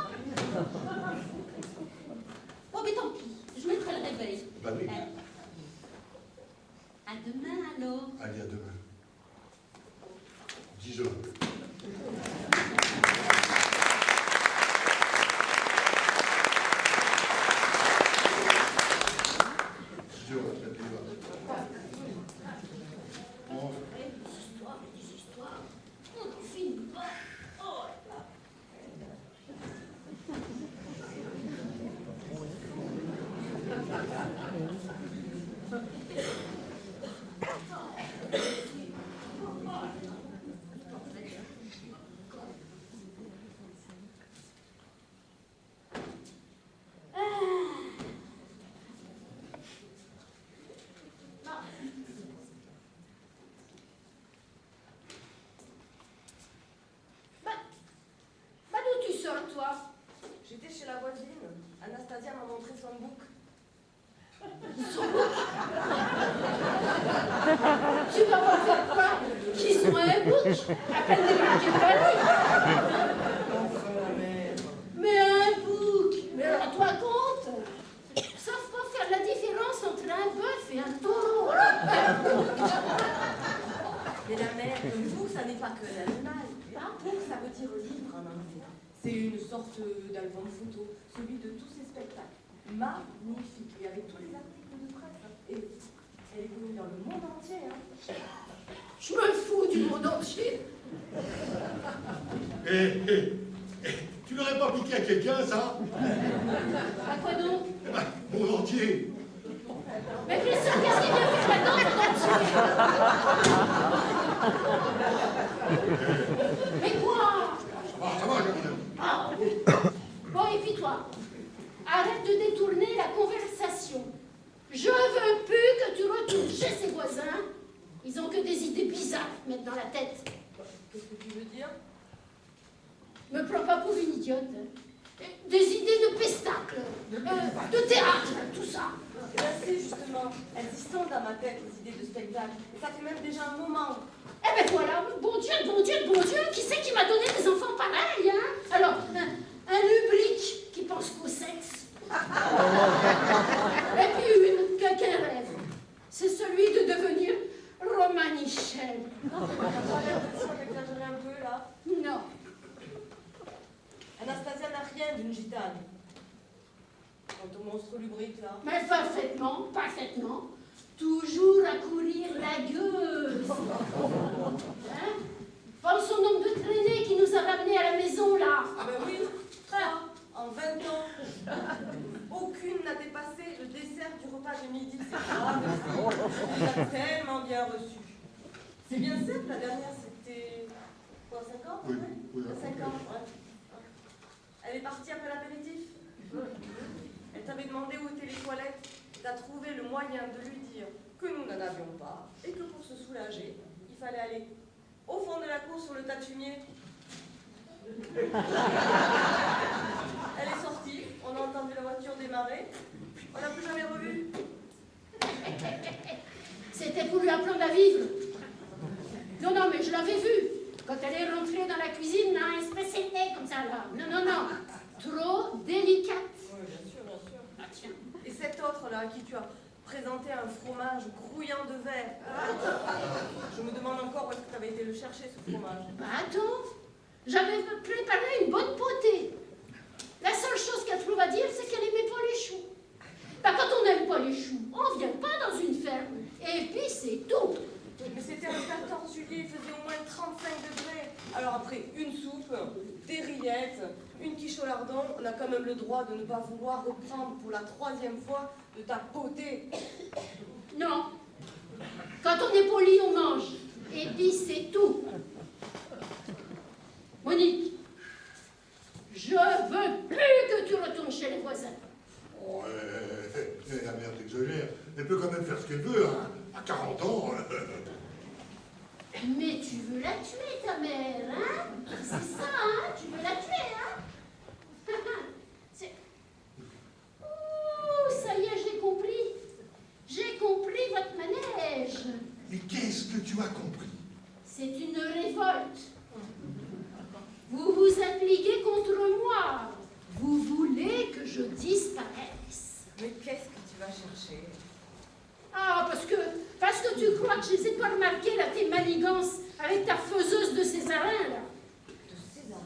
Bon, mais tant pis, je mettrai le réveil. Bah oui. À demain, alors. Allez, à demain. 10 heures. Des histoires, on n'en finit pas. Oh là. un bouc, à peine débarqué de Paris. Enfin, la mère. Mais un bouc, mais rends-toi compte, sauf pas faire la différence entre un bœuf et un taureau. Mais la mère, un bouc, ça n'est pas que un animal. Un bouc, ça veut dire livre en anglais. C'est une sorte d'album photo, celui de tous ces spectacles. Magnifique, et avec tous les articles de presse. Et elle est connue dans le monde entier. Hein. Je me fous du monde entier. Tu l'aurais pas piqué à quelqu'un, ça? À quoi donc? Monde entier. Mais Christian, qu'est-ce qu'il vient faire là-dedans, monde entier? Mais quoi? Ça va, Jacqueline. Ah. Bon, et puis toi, arrête de détourner la conversation. Je veux plus que tu retournes chez ses voisins. Ils ont que des idées bizarres à te mettre dans la tête. Qu'est-ce que tu veux dire? Me prends pas pour une idiote. Des idées de pestacle, de théâtre, tout ça. Eh bien, c'est justement, elles y sont dans ma tête, les idées de spectacle. Et ça fait même déjà un moment. Eh ben voilà, bon Dieu, bon Dieu, bon Dieu, qui c'est qui m'a donné des enfants pareils, hein? Alors, un lubrique qui pense qu'au sexe. Et puis qu'un rêve. C'est celui de devenir Romanichel. T'as pas l'impression d'exagérer un peu, là? Non. Anastasia n'a rien d'une gitane. Quant au monstre lubrique, là. Mais parfaitement, parfaitement. Toujours à courir la gueuse. Hein? Pense au nombre de traînées qui nous a ramenés à la maison, là. Ah ben oui, 3 en 20 ans. Aucune n'a dépassé le dessert du repas de midi. C'est grave. On l'a tellement bien reçu. C'est bien simple, la dernière, c'était... quoi, 5 ans? Oui, oui. 5 ans, ouais. Elle est partie après l'apéritif. Elle t'avait demandé où étaient les toilettes. T'as trouvé le moyen de lui dire que nous n'en avions pas et que pour se soulager, il fallait aller au fond de la cour sur le tas de fumier. Elle est sortie, on a entendu la voiture démarrer, on l'a plus jamais revue. C'était pour lui apprendre à vivre. Non, non, mais je l'avais vue. Quand elle est rentrée dans la cuisine, là, elle se pressait le nez comme ça, là. Non, non, non. Trop délicate. Oui, bien sûr, bien sûr. Ah, tiens. Et cet autre-là, à qui tu as présenté un fromage grouillant de verre. Je me demande encore où est-ce que tu avais été le chercher, ce fromage. Bah attends, j'avais préparé une bonne potée. La seule chose qu'elle trouve à dire, c'est qu'elle aimait pas les choux. Bah quand on n'aime pas les choux, on vient pas dans une ferme. Et puis c'est tout. Mais c'était un 14 juillet, il faisait au moins 35 degrés. Alors après, une soupe, des rillettes, une quiche au lardon, on a quand même le droit de ne pas vouloir reprendre pour la 3e fois de ta potée. Non. Quand on est poli, on mange. Et puis c'est tout. Monique, je veux plus que tu retournes chez les voisins. Oh, la mère t'exagère. Elle peut quand même faire ce qu'elle veut, hein. À 40 ans. Mais tu veux la tuer, ta mère, hein? C'est ça, hein? Tu veux la tuer, hein? C'est... Ouh, ça y est, j'ai compris. J'ai compris votre manège. Mais qu'est-ce que tu as compris? C'est une révolte. Vous vous appliquez contre moi. Vous voulez que je disparaisse. Mais qu'est-ce que tu vas chercher? Ah, parce que tu crois que je ne sais pas remarquer là, tes manigances avec ta faiseuse de Césarin, là. De César.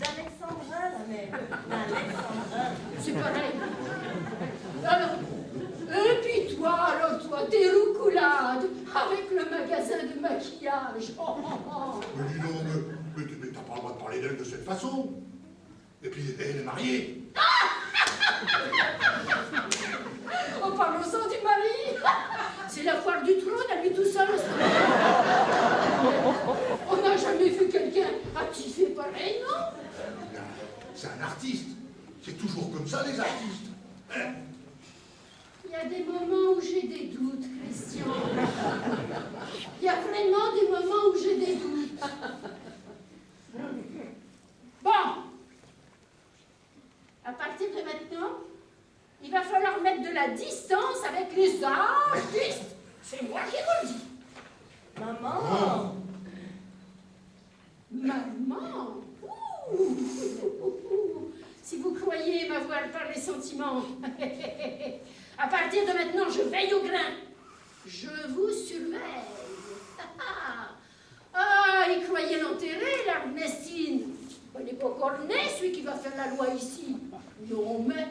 D'Alexandrin, la mère. D'Alexandrin. C'est pareil. Alors, et puis toi, tes roucoulades avec le magasin de maquillage. Oh, oh, oh. Mais dis donc, mais t'as pas le droit de parler d'elle de cette façon. Et puis, elle est mariée. En parlant-en du mari, c'est la foire du trône à lui tout seul. On n'a jamais vu quelqu'un activé pareil, non? C'est un artiste. C'est toujours comme ça, les artistes. Hein? Il y a des moments où j'ai des doutes, Christian. Il y a vraiment des moments où j'ai des doutes. Bon. À partir de maintenant, il va falloir mettre de la distance avec les artistes. C'est moi qui vous le dis. Maman, sentiments. À partir de maintenant, je veille au grain. Je vous surveille. Ah, il croyait l'enterrer, l'Ernestine. Il n'est pas encore né, celui qui va faire la loi ici. Non, mais...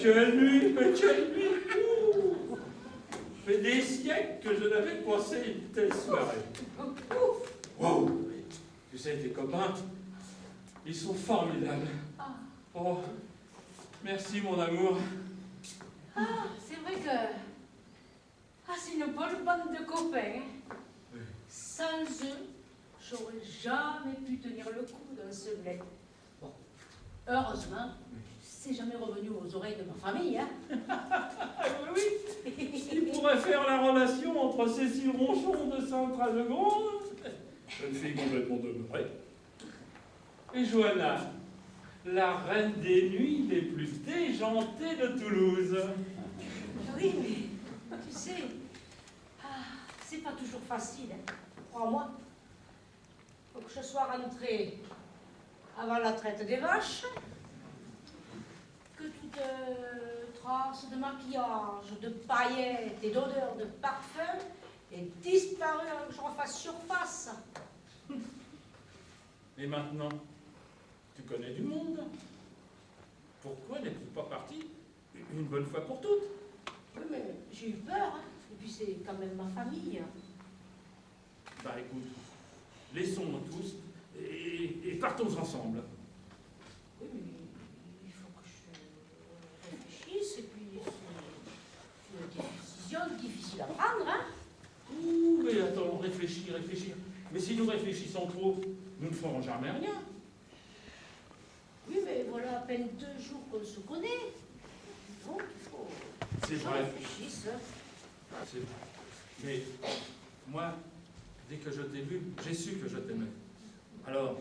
Quelle nuit, mais quelle nuit! Ouh. Ça fait des siècles que je n'avais pensé une telle soirée. Wow! Tu sais, tes copains, ils sont formidables. Oh, merci mon amour. Ah, c'est vrai que... Ah, c'est une bonne bande de copains. Hein. Oui. Sans eux, j'aurais jamais pu tenir le coup dans ce bled. Bon, heureusement, c'est jamais revenu aux oreilles de ma famille. Hein. Ah oui, il pourrait faire la relation entre Cécile Ronchon de Sainte-Radegonde, jeune fille complètement demeurée, et Johanna, la reine des nuits les plus déjantées de Toulouse. Oui, mais tu sais, c'est pas toujours facile, hein. Crois-moi. Faut que je sois rentrée avant la traite des vaches, que toute trace de maquillage, de paillettes et d'odeur de parfum ait disparu avant que je refasse surface. Et maintenant, tu connais du monde. Pourquoi n'es-tu pas partie une bonne fois pour toutes? Oui, mais j'ai eu peur, hein. Et puis c'est quand même ma famille. Bah écoute, laissons-nous tous et partons ensemble. Oui, mais il faut que je réfléchisse, et puis c'est une décision difficile à prendre, hein. Ouh, mais attends, réfléchir. Mais si nous réfléchissons trop, nous ne ferons jamais rien. Oui, mais voilà à peine 2 jours qu'on se connaît. Donc il faut C'est que je vrai. réfléchisse. C'est vrai. Mais moi, dès que je t'ai vu, j'ai su que je t'aimais. Alors,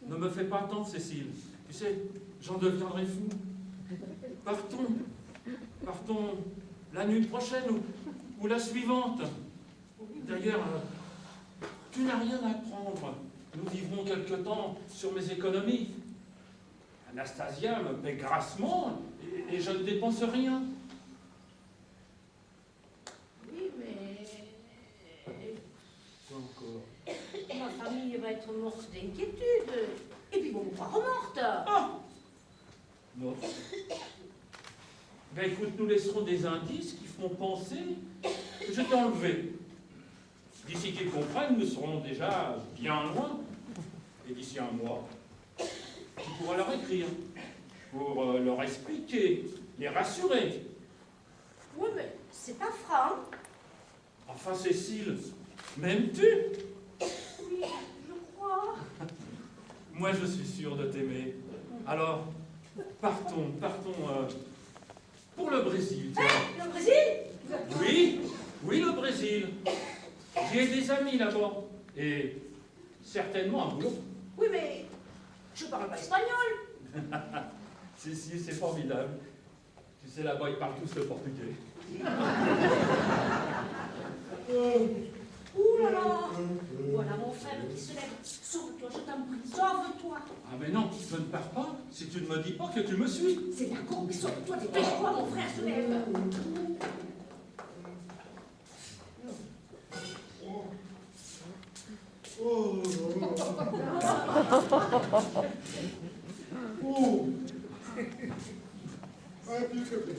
ne me fais pas attendre, Cécile. Tu sais, j'en deviendrai fou. Partons la nuit prochaine ou la suivante. D'ailleurs, tu n'as rien à prendre. Nous vivrons quelque temps sur mes économies. Anastasia me paie grassement et je ne dépense rien. Oui, mais Quoi encore? ma famille va être morte d'inquiétude. Et puis bon, pas remorte. Ah! Non. Ben écoute, nous laisserons des indices qui feront penser que je t'ai enlevé. D'ici qu'ils comprennent, nous serons déjà bien loin. Et d'ici un mois, tu pourras leur écrire pour leur expliquer, les rassurer. Oui, mais c'est pas franc. Enfin, Cécile, m'aimes-tu? Oui, je crois. moi je suis sûr de t'aimer. Alors, partons pour le Brésil. Tiens. Le Brésil? Oui, oui, le Brésil. J'ai des amis là-bas. Et certainement un boulot. Oui, mais je parle pas espagnol. Si, c'est formidable. Tu sais, là-bas, ils parlent tous le portugais. Ouh là là. Voilà mon frère qui se lève. Sauve-toi, je t'en prie, sauve-toi. Ah mais non, je ne pars pas si tu ne me dis pas que tu me suis. C'est d'accord, mais sauve-toi, dépêche-toi, mon frère se lève. Oh, oh. Un petit café.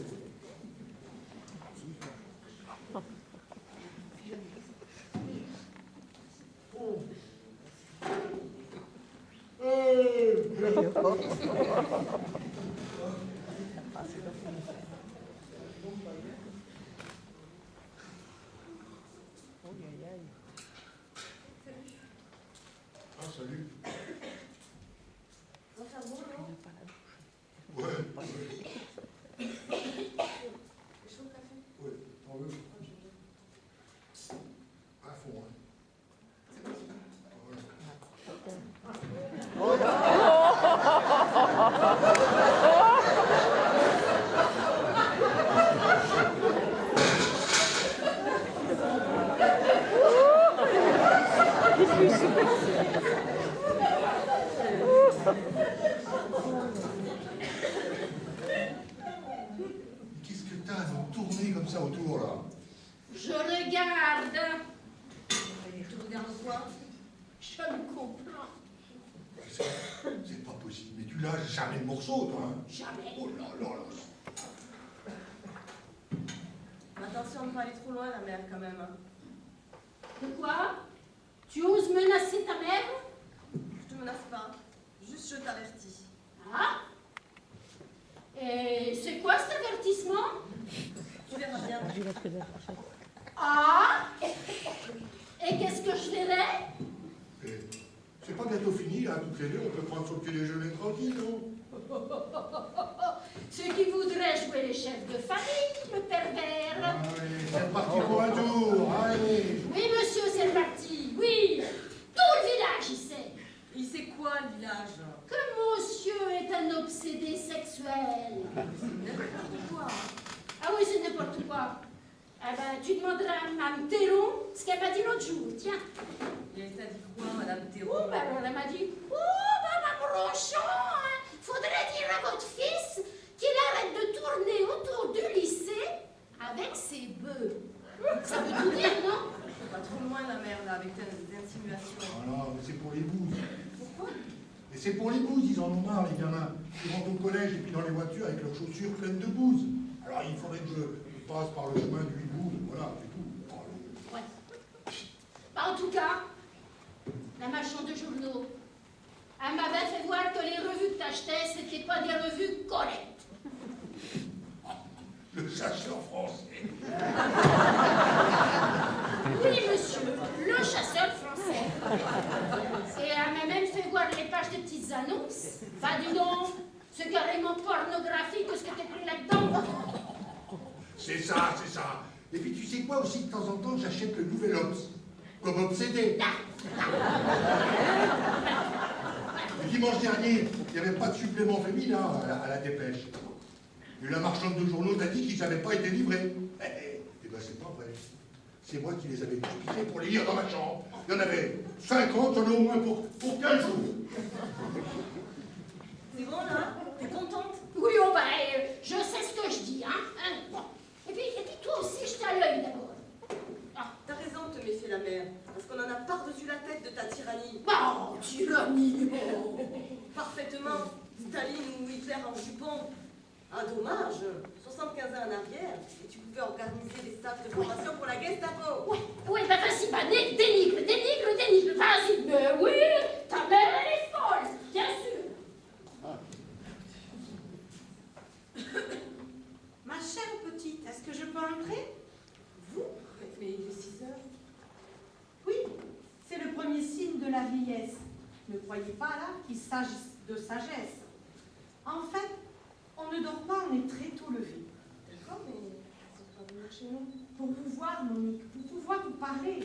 Oh. Ah, salut. Ça va faire beau, non? Ouais. C'est chaud le café? Oui, t'en veux? À fond, hein. Qu'est-ce que t'as à tourner comme ça autour, là? Je regarde. Tu regardes quoi? Je me comprends. C'est pas possible, mais tu lâches jamais le morceau, toi, hein? Jamais. Oh là là là. Attention de ne pas aller trop loin, la mère, quand même. Hein. De quoi? Tu oses menacer ta mère? Je te menace pas. Juste, je t'avertis. Ah? Et c'est quoi cet avertissement? Tu verras bien. Ah? Et qu'est-ce que je verrai? Eh, c'est pas bientôt fini, là, toutes les deux, on peut prendre son petit déjeuner tranquille, non? Ceux qui voudraient jouer les chefs de famille, le pervers. Allez, c'est parti pour un tour, allez. Oui, monsieur, c'est parti, oui. Tout le village y sait Il sait quoi, le village? que monsieur est un obsédé sexuel. C'est n'importe quoi. Ah oui, c'est n'importe quoi. Eh ben, tu demanderas à Mme Théron ce qu'elle m'a dit l'autre jour, tiens. Et elle t'a dit quoi, Madame Oh, Théron? ben alors elle m'a dit, oh, Madame Rochon, hein, faudrait dire à votre fils qu'il arrête de tourner autour du lycée avec ses bœufs. Ça veut tout dire, non? Pas trop loin, la mère, là, avec tes insinuations. Voilà, mais c'est pour les bouses. Pourquoi? Mais c'est pour les bouses, ils en ont marre, les gamins. Ils rentrent au collège et puis dans les voitures avec leurs chaussures pleines de bouses. Alors il faudrait que je passe par le chemin du hibou, voilà, c'est tout. Oh, Ouais. Bah, en tout cas, la marchande de journaux, elle m'avait fait voir que les revues que t'achetais, c'était pas des revues correctes. le chasseur français. Oui, monsieur, le chasseur français. Et elle m'a même fait voir les pages de petites annonces. Bah, dis donc, c'est carrément pornographique ce que t'as pris là-dedans. C'est ça, c'est ça. Et puis tu sais quoi aussi, de temps en temps, j'achète le Nouvel Obs, comme obsédé. Le dimanche dernier, il n'y avait pas de supplément féminin à la dépêche. Et la marchande de journaux t'a dit qu'ils n'avaient pas été livrés. Eh ben c'est pas vrai. C'est moi qui les avais piqués pour les lire dans ma chambre. Il y en avait 50, j'en ai au moins pour 15 jours. C'est bon, là? T'es contente? Oui, oh, bah, je sais ce que je dis, hein. Bon. Et puis toi aussi, je t'ai à l'œil d'abord. Ah. T'as raison de te méfier, la mère. Parce qu'on en a par-dessus la tête de ta tyrannie. Oh, tyrannie. Parfaitement. Staline ou Hitler en jupon. Ah, dommage. 75 ans en arrière. Et tu pouvais organiser des stages de formation pour la Gestapo. Oui, bah vas-y, bah dénigre. Vas-y, mais oui, ta mère, elle est folle, bien sûr. Ma chère petite, est-ce que je peux entrer? Vous? Mais il est 6 heures. Oui, c'est le premier signe de la vieillesse. Ne croyez pas là qu'il s'agisse de sagesse. En fait, on ne dort pas, on est très tôt levé. D'accord, mais c'est pas venir chez nous. Pour vous voir, Monique, pour pouvoir vous parler.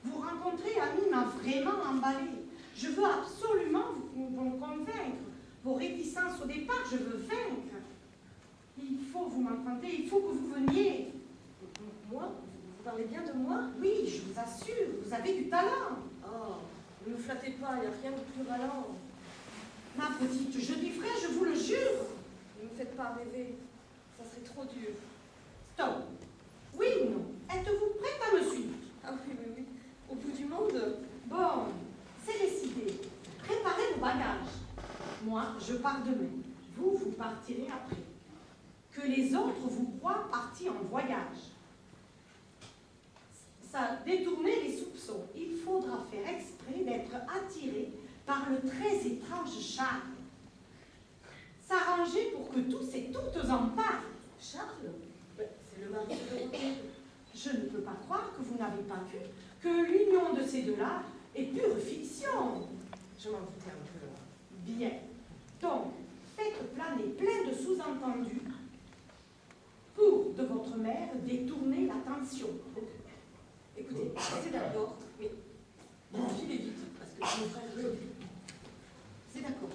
Vous rencontrer, Ami m'a vraiment emballée. Je veux absolument vous convaincre. Vos réticences au départ, je veux vaincre. Il faut vous m'entendez, il faut que vous veniez. Moi? Vous parlez bien de moi? Oui, je vous assure, vous avez du talent. Oh, ne me flattez pas, il n'y a rien de plus valant. Ma petite, je dis vrai, je vous le jure. Ne me faites pas rêver, ça serait trop dur. Stop. Oui ou non? Êtes-vous prête à me suivre? Ah oui, oui, oui. Au bout du monde? Bon, c'est décidé. Préparez vos bagages. Moi, je pars demain. Vous, vous partirez après. Que les autres vous croient partis en voyage. Ça détourner les soupçons. Il faudra faire exprès d'être attiré par le très étrange charme. S'arranger pour que tous et toutes en parlent. Charles? Ben, c'est le mari de Dorothée. Je ne peux pas croire que vous n'avez pas vu que l'union de ces deux-là est pure fiction. Je m'en doutais un peu. Bien. Donc, faites planer plein de sous-entendus pour, de votre mère, détourner l'attention. Écoutez, c'est d'accord, mais filez vite, parce que mon frère veut. C'est d'accord.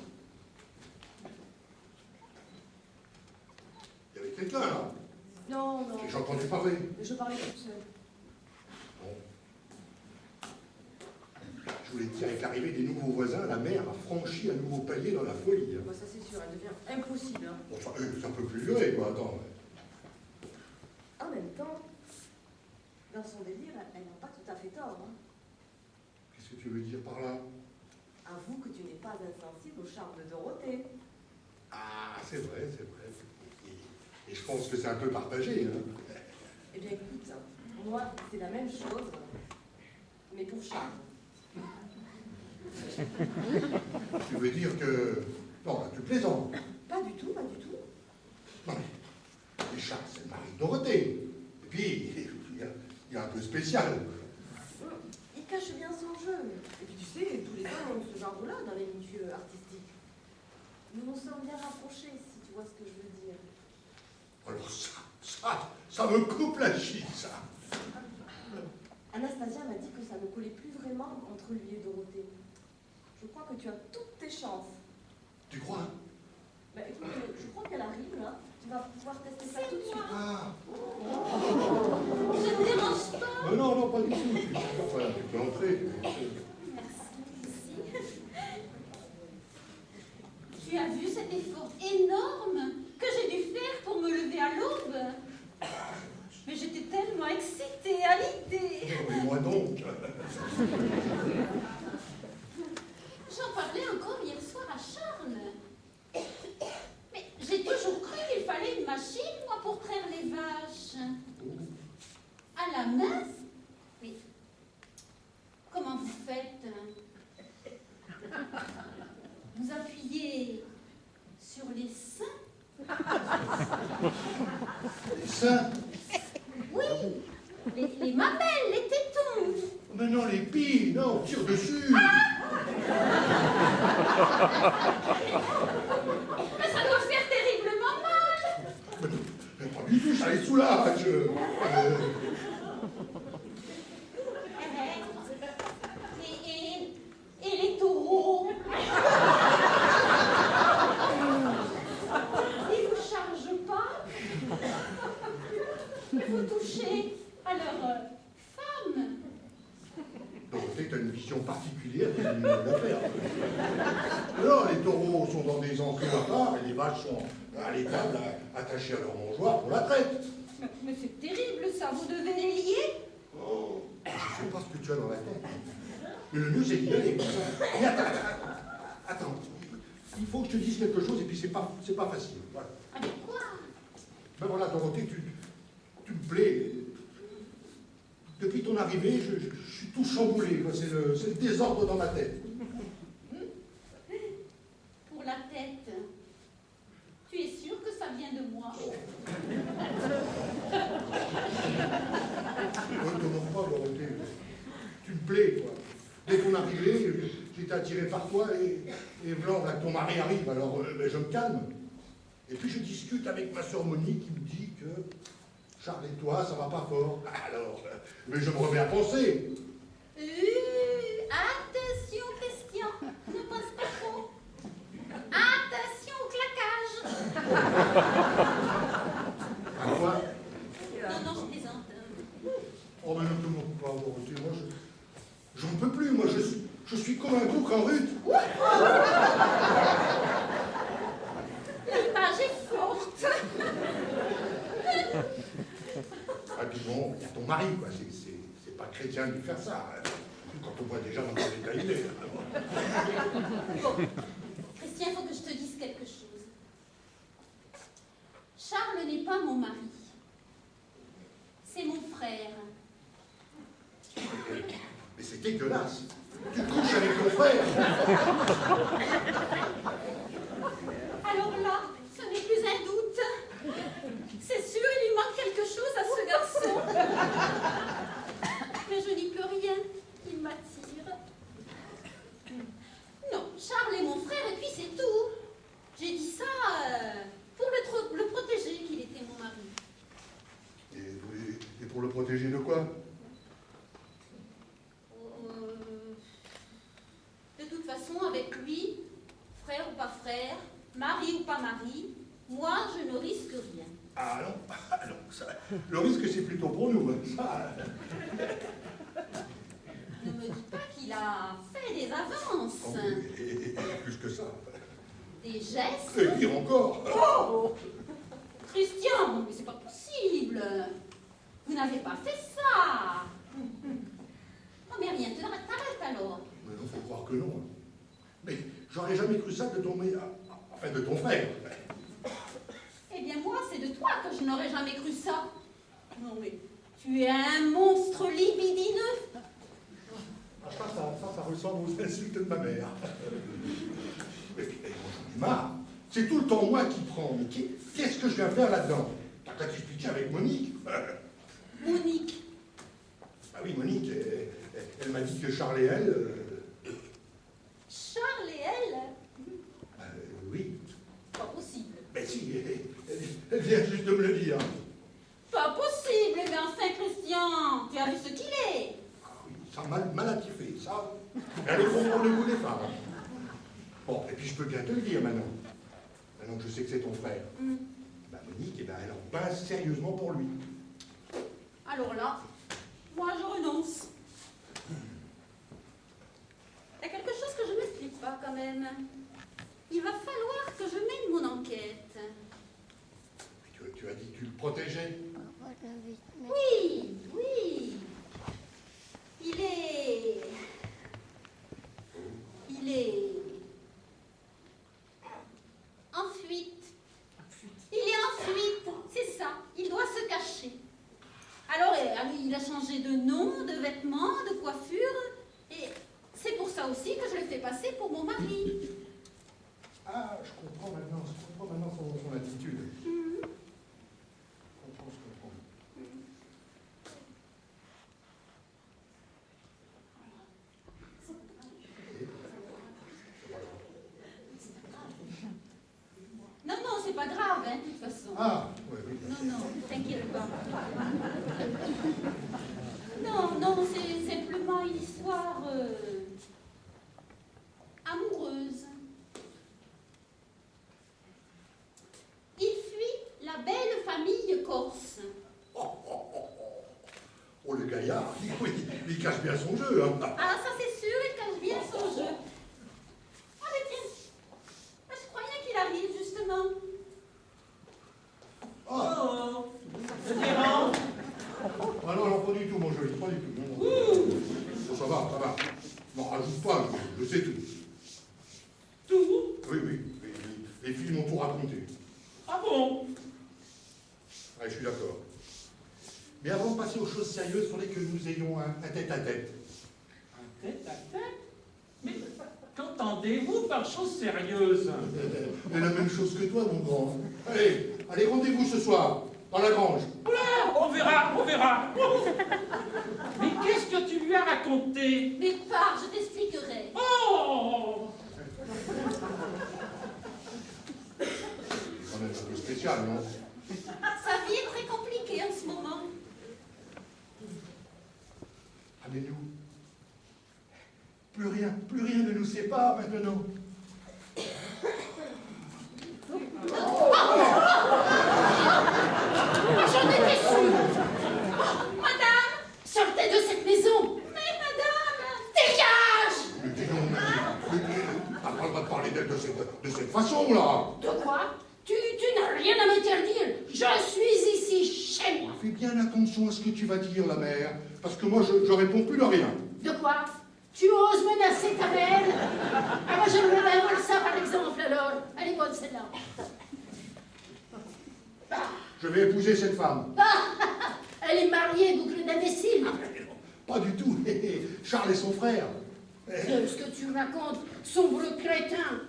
Il y avait quelqu'un là. Non, non, J'ai entendu parler. je parlais toute seule. Bon. Je voulais te dire, avec l'arrivée des nouveaux voisins, la mère a franchi un nouveau palier dans la folie. Bah, ça c'est sûr, elle devient impossible. Hein. Bon, ça peut plus durer, quoi, attends. En même temps, dans son délire, elle n'a pas tout à fait tort. Hein. Qu'est-ce que tu veux dire par là? Avoue que tu n'es pas insensible au charme de Dorothée. Ah, c'est vrai, c'est vrai. Et je pense que c'est un peu partagé, hein. Eh bien écoute, moi c'est la même chose, mais pour Charles. Tu veux dire que... Non, là, tu plaisantes. Pas du tout, pas du tout. Non, mais Charles, c'est le mari de Dorothée. Et puis, il y a un peu spécial. Il cache bien son jeu. Et puis tu sais, tous les hommes ont ce genre-là dans les milieux artistiques. Nous nous sommes bien rapprochés, si tu vois ce que je veux dire. Alors ça me coupe la chic, ça. Anastasia m'a dit que ça ne collait plus vraiment entre lui et Dorothée. Je crois que tu as toutes tes chances. Tu crois? Bah écoute, je crois qu'elle arrive là. Tu vas pouvoir tester ça tout de suite. Ah. Je ne dérange pas. Non, non, pas du tout. Voilà, tu peux entrer. Merci. Tu as vu cet effort énorme que j'ai dû faire pour me lever à l'aube? Mais j'étais tellement excitée à l'idée. Et moi donc. J'en parlais encore hier soir à Charles. Mais j'ai toujours cru qu'il fallait une machine, moi, pour traire les vaches. À la main? Mais comment vous faites? Vous appuyez sur les seins? Les seins? Oui, les mamelles, les tétons. Mais non, les billes, non, on tire dessus. Mais ça doit faire terriblement mal. Mais pas du tout, ça les soulage. Et les taureaux? Ils vous chargent pas? Vous touchez à leur femme? Dorothée, tu as une vision particulière des affaires. Alors, les taureaux sont dans des enclos à part et les vaches sont à l'étable, attachées à leur mangeoire pour la traite. Mais c'est terrible ça, vous devez les lier? Oh, je ne sais pas ce que tu as dans la tête. Mais le mieux, c'est d'y aller. Mais attends. Il faut que je te dise quelque chose et puis c'est pas facile. Voilà. Avec quoi? Ben voilà, Dorothée, tu me plais. Depuis ton arrivée, je suis tout chamboulé. C'est le désordre dans ma tête. Pour la tête. Tu es sûr que ça vient de moi? Ne te moque pas, Dorothée. Tu me plais, quoi. Dès ton arrivée, j'étais attiré par toi et blanc, là, ton mari arrive, alors ben, je me calme. Et puis je discute avec ma sœur Monique qui me dit que Charles et toi, ça va pas fort. Alors, mais je me remets à penser. Attention, Christian, ne pense pas trop. Attention au claquage. À quoi? Non, je plaisante. Oh, mais ne te moque pas, Dorothée. Moi, j'en peux plus. Moi, je suis comme un bouc en rut. L'image est forte. Ah, puis bon, il y a ton mari, quoi. C'est pas chrétien de lui faire ça. Hein. Quand on voit déjà dans quel état il est. Bon, Christian, il faut que je te dise quelque chose. Charles n'est pas mon mari. C'est mon frère. Mais c'est dégueulasse. Tu couches avec ton frère. Alors là, ce n'est plus un doute. C'est sûr, il lui manque quelque chose à ce garçon. Mais je n'y peux rien. Il m'attire. Non, Charles est mon frère et puis c'est tout. J'ai dit ça pour le protéger qu'il était mon mari. Et pour le protéger de quoi? De toute façon, avec lui, frère ou pas frère, mari ou pas mari, moi, je ne risque rien. Ah non, ça, le risque c'est plutôt pour nous. Ça. Ne me dis pas qu'il a fait des avances, Oh, et plus que ça. des gestes. Et pire encore. Oh Christian, mais c'est pas possible. Vous n'avez pas fait ça. Oh mais rien, t'arrêtes alors. Mais non, faut croire que non. Mais j'aurais jamais cru ça de ton enfin de ton frère. Eh bien moi, c'est de toi que je n'aurais jamais cru ça. Non mais, tu es un monstre libidineux. Ah, ça ressemble aux insultes de ma mère. Mais j'en ai marre. C'est tout le temps moi qui prends. Mais qu'est-ce que je viens faire là-dedans? T'as qu'à t'expliquer avec Monique. Monique. Ah oui, Monique, elle m'a dit que Charles et elle... Charles et elle? Oui. Pas possible. Mais si, elle vient juste de me le dire. Pas possible, mais enfin Christian, tu as vu ce qu'il est. Ah oui, ça mal attifé, ça. Elle est comprendre le goût des femmes. Bon, et puis je peux bien te le dire maintenant. Maintenant que je sais que c'est ton frère. Bah, Monique, eh ben, elle en pince sérieusement pour lui. Alors là, moi je renonce. Il y a quelque chose que je ne m'explique pas quand même. Il va falloir que je mène mon enquête. Tu as dit que tu le protégeais. Oui, oui. Il est en fuite. Il est en fuite, c'est ça. Il doit se cacher. Alors, il a changé de nom, de vêtements, de coiffure. Et c'est pour ça aussi que je le fais passer pour mon mari. Ah, je comprends maintenant son attitude. Je comprends. Non, c'est pas grave, hein, de toute façon. Ah, oui. Non, t'inquiète pas. Non, c'est simplement une histoire amoureuse. Il fuit la belle famille corse. Oh, le gaillard, il cache bien son jeu. Hein. Ah, ça c'est sûr, il cache bien son jeu. Ah, mais tiens, je croyais qu'il arrive, justement. Oh, je dérange. Ah non, pas du tout, mon joli, pas du tout. Non. Ça va. Non, rajoute pas, je sais tout. Tout? Oui. Les filles m'ont tout raconté. Ah bon? Ouais, je suis d'accord. Mais avant de passer aux choses sérieuses, il faudrait que nous ayons un tête-à-tête. Un tête-à-tête? Mais qu'entendez-vous par chose sérieuse? Mais la même chose que toi, mon grand. Allez, rendez-vous ce soir, dans la grange. Oula, on verra. Mais qu'est-ce que tu lui as raconté? Mais pars, je t'expliquerai. Oh, Mais nous, plus rien ne nous sépare maintenant. J'en étais sûre. Madame, sortez de cette maison. Mais madame, Dégage! Mais dis donc, t'as pas le droit de parler d'elle de cette façon-là. De quoi? Tu n'as rien à m'interdire. Je suis ici, chez moi. Fais bien attention à ce que tu vas dire, la mère, parce que moi, je réponds plus à rien. De quoi? Tu oses menacer ta mère? Ah, moi, j'aimerais voir ça, par exemple, alors. Elle est bonne, celle-là. Je vais épouser cette femme. Elle est mariée, boucle d'imbécile. Pas du tout. Charles est son frère. C'est ce que tu racontes, sombre crétin.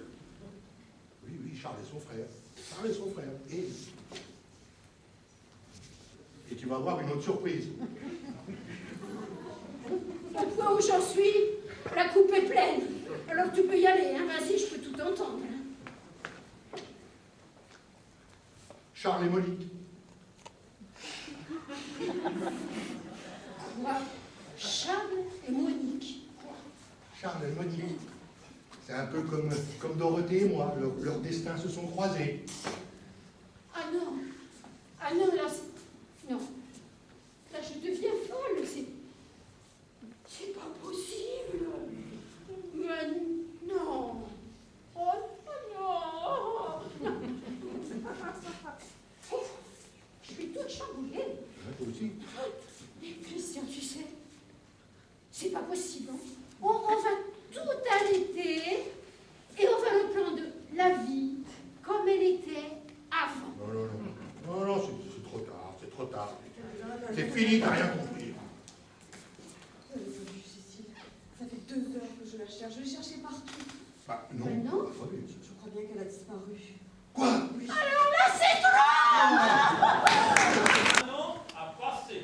Oui, Charles est son frère. Charles est son frère. Et tu vas avoir une autre surprise. Au point où j'en suis, la coupe est pleine. Alors tu peux y aller, hein. Vas-y, je peux tout entendre. Charles et Monique. Quoi? Charles et Monique. Charles et Monique. C'est un peu comme Dorothée et moi. Leurs destins se sont croisés. Ah non, là, non. Là, je deviens folle, c'est pas possible. Mais non. Oh non. Non. Ouf, je suis toute chamboulée. Ouais, toi aussi. Mais Christian, tu sais, c'est pas possible. Hein. On va tout arrêter et on va reprendre la vie comme elle était avant. Non, c'est trop tard. C'est fini, t'as rien compris. Cécile, ça fait 2 heures que je la cherche. Je l'ai cherchée partout. Bah, non. Ben non. Je crois bien qu'elle a disparu. Quoi? Alors là, c'est trop! non, à passer.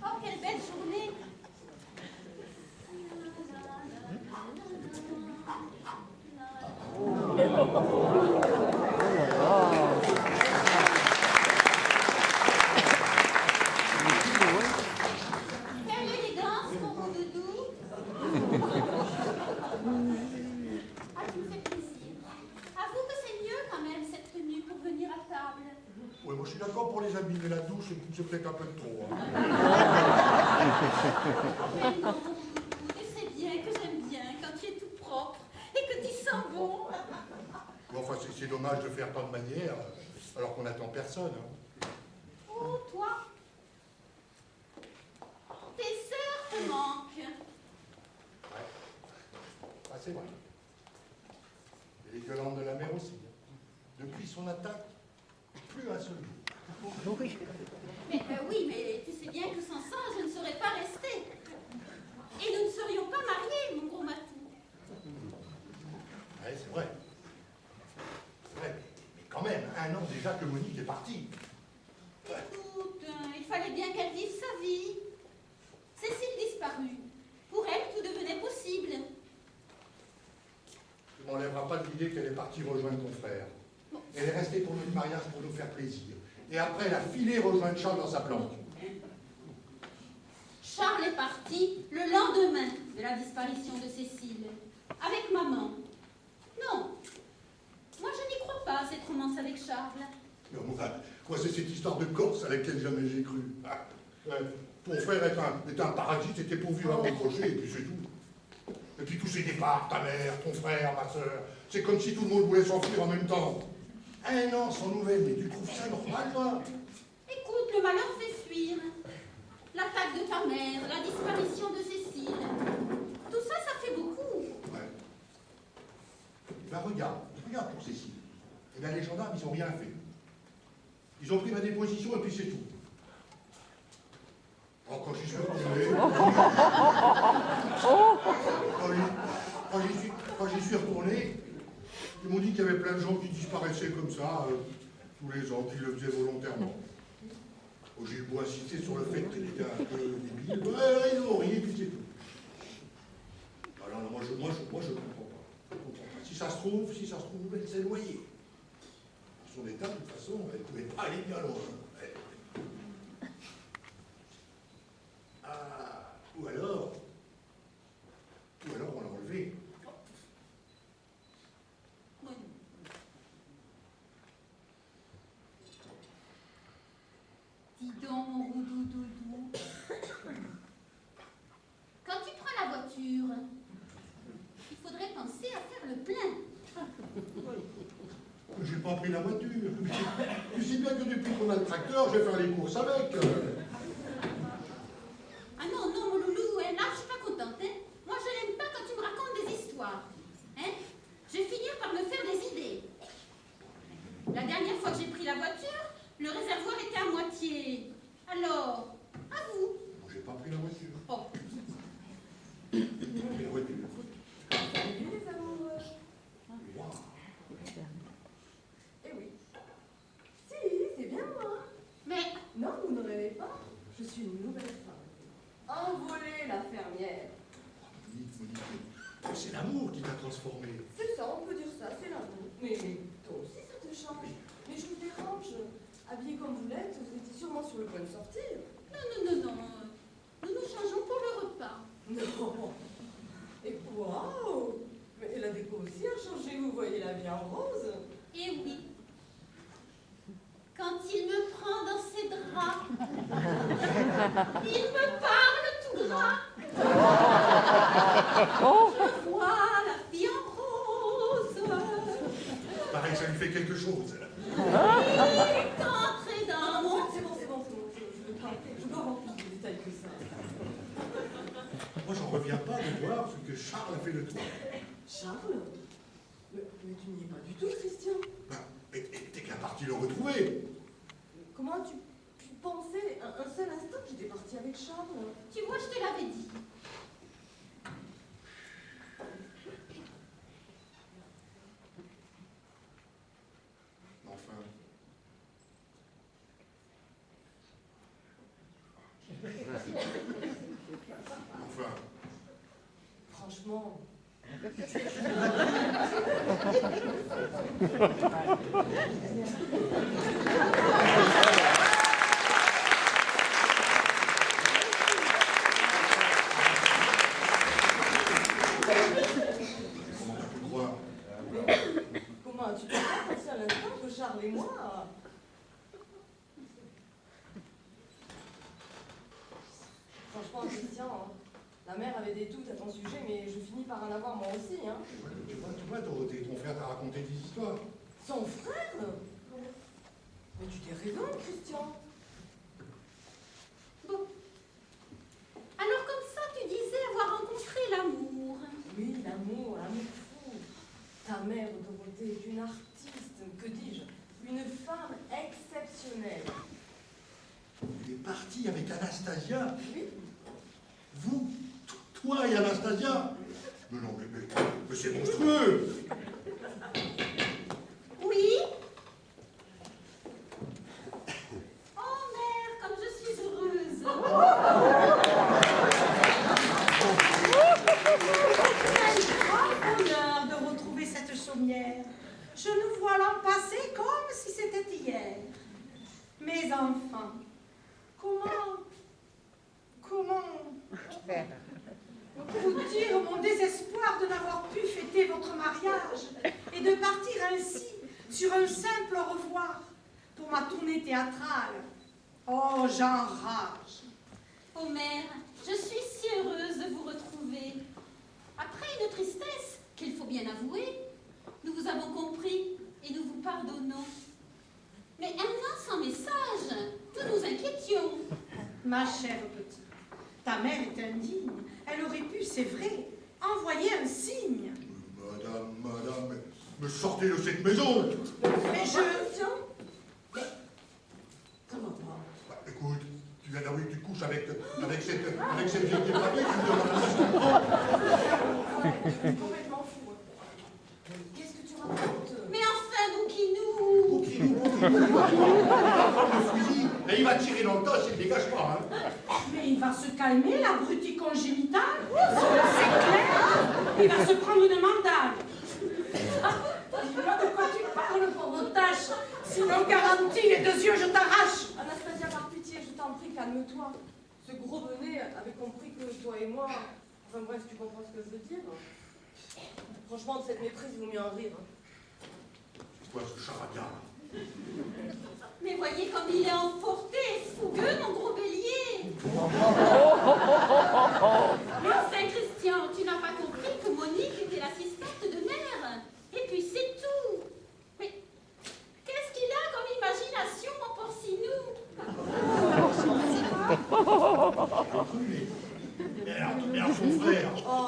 oh quelle belle journée. Quelle élégance, mon beau doudou. Ah, tu me fais plaisir. Avoue que c'est mieux quand même cette tenue pour venir à table. Ouais, moi je suis d'accord pour les habits, mais la douche, c'est peut-être un peu de trop. Hein. Mais non, mon doudou, tu sais bien que j'aime bien quand tu es tout propre et que tu sens bon. Bon, enfin, c'est dommage de faire tant de manières, alors qu'on n'attend personne. Hein. Oh, toi, tes sœurs te manquent. Ouais. Ah, c'est vrai. Et les gueulantes de la mer aussi. Depuis son attaque, plus un seul jour. Mais oui, mais tu sais bien que sans ça, je ne serais pas restée. Et nous ne serions pas mariés, mon gros matou. Ouais, c'est vrai. C'est vrai. Mais quand même, 1 an déjà que Monique est partie. Écoute, il fallait bien qu'elle vive sa vie. Cécile disparue. Pour elle, tout devenait possible. Tu m'enlèveras pas de l'idée qu'elle est partie rejoindre ton frère. Elle est restée pour notre mariage pour nous faire plaisir. Et après, elle a filé rejoindre Charles dans sa planque. Charles est parti le lendemain de la disparition de Cécile, avec maman. Non, moi je n'y crois pas à cette romance avec Charles. Non, moi, c'est cette histoire de Corse à laquelle jamais j'ai cru. Ah, ouais. Ton frère est un parasite, était pourvu à reprocher, et puis c'est tout. Et puis tous ces départs, ta mère, ton frère, ma soeur, c'est comme si tout le monde voulait s'enfuir en même temps. 1 an sans nouvelles, mais tu trouves ça normal, toi? Écoute, le malheur fait fuir. L'attaque de ta mère, la disparition de Cécile. Tout ça, ça fait beaucoup. Ouais. Ben regarde pour Cécile. Et bien les gendarmes, ils n'ont rien fait. Ils ont pris ma déposition et puis c'est tout. Oh, quand j'y suis retourné... quand j'y suis retourné, Ils m'ont dit qu'il y avait plein de gens qui disparaissaient comme ça, tous les ans, qui le faisaient volontairement. Oh, j'ai beau insister sur le fait qu'il était un peu débile. Ouais, ils ont ri, et puis c'est tout. Alors, moi, je comprends pas. Je comprends pas. Si ça se trouve, elle s'est noyée. Son état, de toute façon, elle ne pouvait pas aller bien loin. Ah, ou alors on l'a enlevé. Oui. Dis donc, mon roudou-doudou. Quand tu prends la voiture, il faudrait penser à faire le plein. J'ai pas pris la voiture. Tu sais bien que depuis qu'on a le tracteur, je vais faire les courses avec. Ah non, non, mon loulou, hein, là, je suis pas contente. Hein. Moi, je n'aime pas quand tu me racontes des histoires. Hein. Je vais finir par me faire des idées. La dernière fois que j'ai pris la voiture, le réservoir était à moitié. Alors, à vous. J'ai pas pris la voiture. Oh. J'ai pris la voiture. Salut les amoureux. Wow. Eh oui. Si, c'est bien moi. Mais, Non, vous ne rêvez pas. Je suis une nouvelle femme. Envolée, la fermière. Monique, c'est l'amour qui t'a transformé. C'est ça, on peut dire ça, c'est l'amour. Mais toi aussi, ça te change. Mais je vous dérange. Habillée comme vous l'êtes, vous étiez sûrement sur le point de sortir. non. Nous nous changeons pour le repas. Non. Et waouh! Mais la déco aussi a changé, vous voyez la vie en rose. Et oui. Quand il me prend dans ses draps, il me parle tout gras. Je vois la vie en rose. Pareil que ça lui fait quelque chose. Il est entré dans mon... C'est bon. Je peux avoir plus de détails que ça. Moi, j'en reviens pas de voir ce que Charles a fait de toi. Charles? Mais tu n'y es pas du tout, Christian. Ben, mais t'es qu'à partie le retrouver. Comment tu pensais un seul instant que j'étais partie avec Charles? Tu vois, je te l'avais dit. Enfin. Enfin. Franchement. Comment tu peux croire? Comment tu peux pas penser à l'instant que Charles et moi... Franchement, Christian, hein, la mère avait des doutes à ton sujet, mais je finis par en avoir moi aussi, hein. Tu vois, Dorothée, ton frère t'a raconté des histoires. Son frère? Mais tu t'es raison, Christian. Bon. Alors comme ça, tu disais avoir rencontré l'amour. Oui, l'amour fou. Ta mère, Dorothée, est une artiste, que dis-je, une femme exceptionnelle. Il est parti avec Anastasia. Oui. Vous, toi et Anastasia. Mais non, mais c'est monstrueux. Oui. Oh mère, comme je suis heureuse. Quel grand bonheur de retrouver cette chaumière. Je nous vois l'an passé comme si c'était hier. Mes enfants, comment vous dire mon désespoir de n'avoir pu fêter votre mariage et de partir ainsi sur un simple au revoir pour ma tournée théâtrale. Oh, j'enrage. Oh mère, je suis si heureuse de vous retrouver. Après une tristesse qu'il faut bien avouer, nous vous avons compris et nous vous pardonnons. Mais un an sans message, nous nous inquiétions. Ma chère petite, ta mère est indigne. Elle aurait pu, c'est vrai, envoyer un signe. Madame, me sortez de cette maison. Mais je... Christian? Mais... Comment pas? Bah, écoute, tu viens d'avouer que tu couches avec cette vieille dépravée, tu me demandes ce que tu comprends. Ouais, complètement fou. Qu'est-ce que tu racontes? Il va prendre le fusil et il va tirer dans le tas s'il ne dégage pas. Hein. Mais il va se calmer, l'abruti congénital. C'est clair. Il va se prendre une mandale. Dis-moi de quoi tu parles, pauvre tâche. Sinon, garantie, les 2 yeux, je t'arrache. Anastasia, par pitié, je t'en prie, calme-toi. Ce gros bonnet avait compris que toi et moi... Enfin bref, tu comprends ce que je veux dire. Franchement, de cette méprise, il vaut mieux en rire. C'est quoi ce charabia? Mais voyez comme il est emporté, fougueux, mon gros bélier. Mais enfin, Christian, tu n'as pas compris que Monique était l'assistante de mère. Et puis c'est tout. Mais qu'est-ce qu'il a comme imagination, mon porcinou? Mais alors son frère. Oh,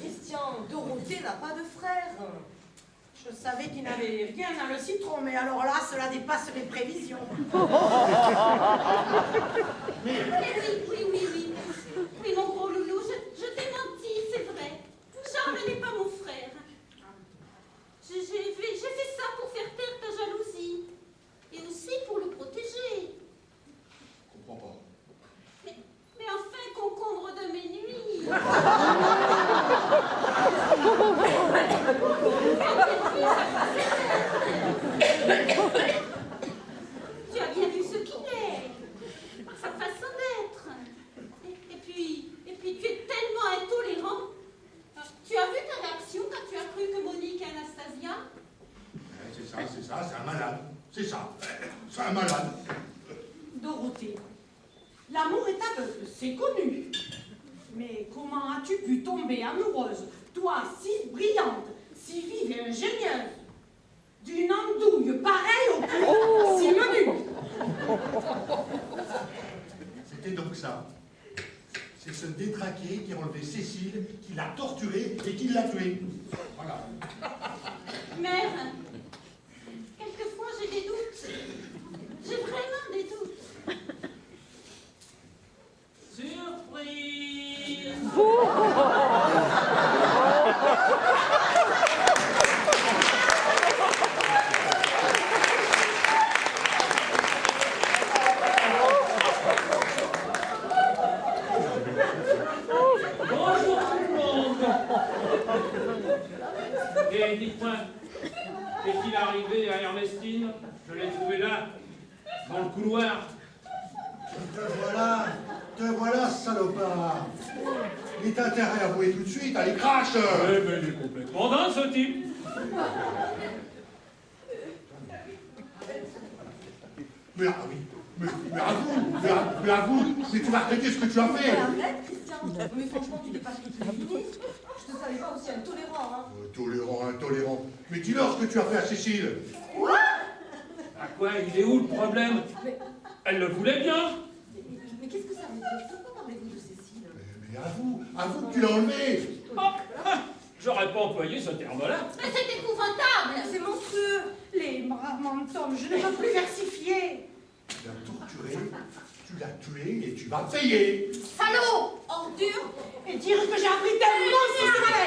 Christian, Dorothée n'a pas de frère. Je savais qu'il n'avait rien dans le citron, mais alors là, cela dépasse mes prévisions. Oui. Oui, mon gros loulou, je t'ai menti, c'est vrai. Charles n'est pas mon frère. J'ai fait ça pour faire taire ta jalousie. Et aussi pour le protéger. Je comprends pas. Mais enfin, concombre de mes nuits. Tu as bien vu ce qu'il est, sa façon d'être. Et puis tu es tellement intolérant. Tu as vu ta réaction quand tu as cru que Monique et Anastasia? C'est ça, c'est un malade. C'est ça, c'est un malade. Dorothée, l'amour est aveugle, c'est connu. Mais comment as-tu pu tomber amoureuse, toi si brillante, si vive et ingénieuse, d'une andouille pareille au cul, si menu? C'était donc ça. C'est ce détraqué qui a enlevé Cécile, qui l'a torturée et qui l'a tuée. Voilà. Mère, quelquefois j'ai des doutes. J'ai vraiment des doutes. Surprise! Bonjour tout le monde! Et dites-moi, est-il arrivé à Ernestine? Je l'ai trouvé là, dans le couloir. Te voilà, salopard. Il est intérêt à avouer tout de suite, allez, crache. Ouais, mais il est complètement dingue, ce type. Mais, ah oui, mais avoue, mais tu vas regretter ce que tu as fait. Mais arrête, Christian. Mais franchement, tu dépasses toutes les limites. Je te savais pas aussi intolérant, hein. Intolérant. Mais dis-leur ce que tu as fait à Cécile. À quoi? Il est où le problème? Elle le voulait bien. Mais qu'est-ce que ça veut dire? Pourquoi parlez-vous de Cécile? Mais avoue que tu l'as enlevé. J'aurais pas employé ce terme-là. Mais c'est épouvantable. C'est monstrueux. Les mentums, je ne peux plus versifier. Tu l'as torturé, tu l'as tué et tu vas payer. Salaud, ordure. Et dire que j'ai appris tellement secret.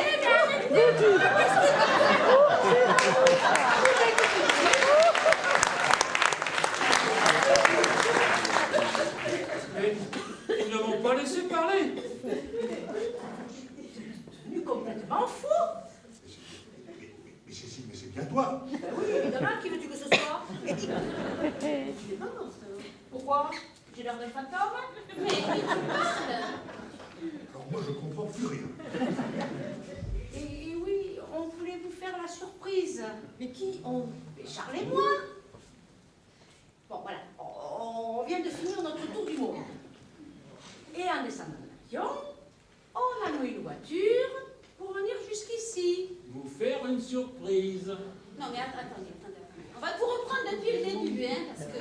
Mais ils ne m'ont pas laissé parler. devenu complètement fou. Mais Cécile, mais c'est bien toi. Ben oui, évidemment, qui veux-tu que ce soit? Pourquoi? J'ai l'air d'un fantôme? Mais tu parles. Alors moi, je comprends plus rien. Et oui, on voulait vous faire la surprise. Mais qui on? Charles et moi. Bon, voilà, on vient de finir notre tour du monde. Et en descendant de l'avion, on a loué une voiture pour venir jusqu'ici. Vous faire une surprise. Non mais attendez. On va tout reprendre depuis le début, hein, parce que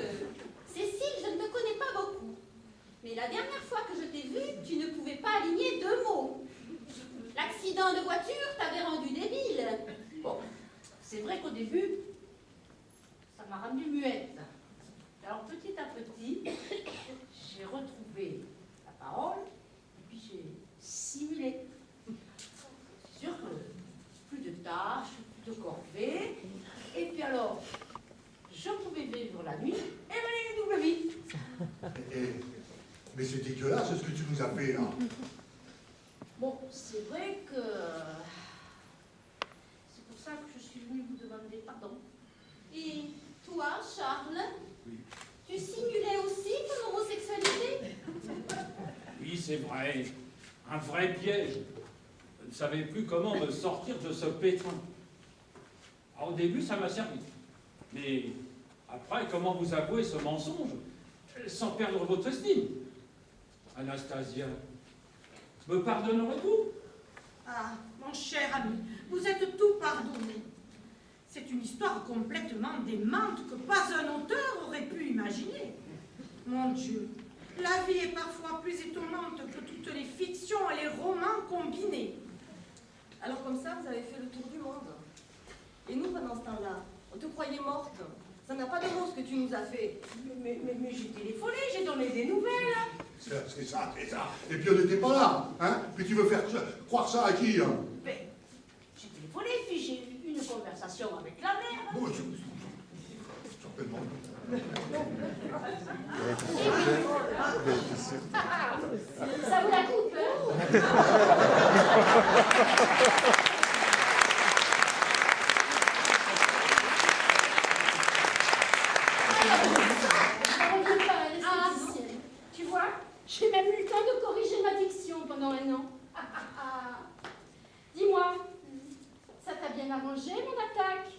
Cécile, je ne te connais pas beaucoup. Mais la dernière fois que je t'ai vue, tu ne pouvais pas aligner 2 mots. L'accident de voiture t'avait rendu débile. Bon, c'est vrai qu'au début, ça m'a rendue muette. Alors petit à petit, j'ai retrouvé la parole et puis j'ai simulé. C'est sûr que plus de tâches, plus de corvées. Et puis alors, je pouvais vivre la nuit et mener une double vie. Mais c'est dégueulasse ce que tu nous as fait là. Bon, c'est vrai que... C'est pour ça que je suis venue vous demander pardon. Et toi, Charles, Oui. tu simulais aussi ton homosexualité? Oui, c'est vrai. Un vrai piège. Je ne savais plus comment me sortir de ce pétrin. Alors, au début, ça m'a servi. Mais après, comment vous avouer ce mensonge sans perdre votre estime? Anastasia, me pardonnerez-vous? Ah, mon cher ami, vous êtes tout pardonné. C'est une histoire complètement démente que pas un auteur aurait pu imaginer. Mon Dieu, la vie est parfois plus étonnante que toutes les fictions et les romans combinés. Alors comme ça, vous avez fait le tour du monde. Et nous, pendant ce temps-là, on te croyait morte. Ça n'a pas de mots ce que tu nous as fait. Mais j'ai téléphoné, j'ai donné des nouvelles. C'est ça. Et puis on n'était pas là, hein? Puis tu veux faire croire ça à qui, hein? Mais j'ai téléphoné, puis j'ai eu une conversation avec la mère. Bon, certainement. Ça vous la coupe, hein? Ah, tu vois, j'ai même eu le temps de corriger ma diction pendant 1 an. Dis-moi, ça t'a bien arrangé, mon attaque?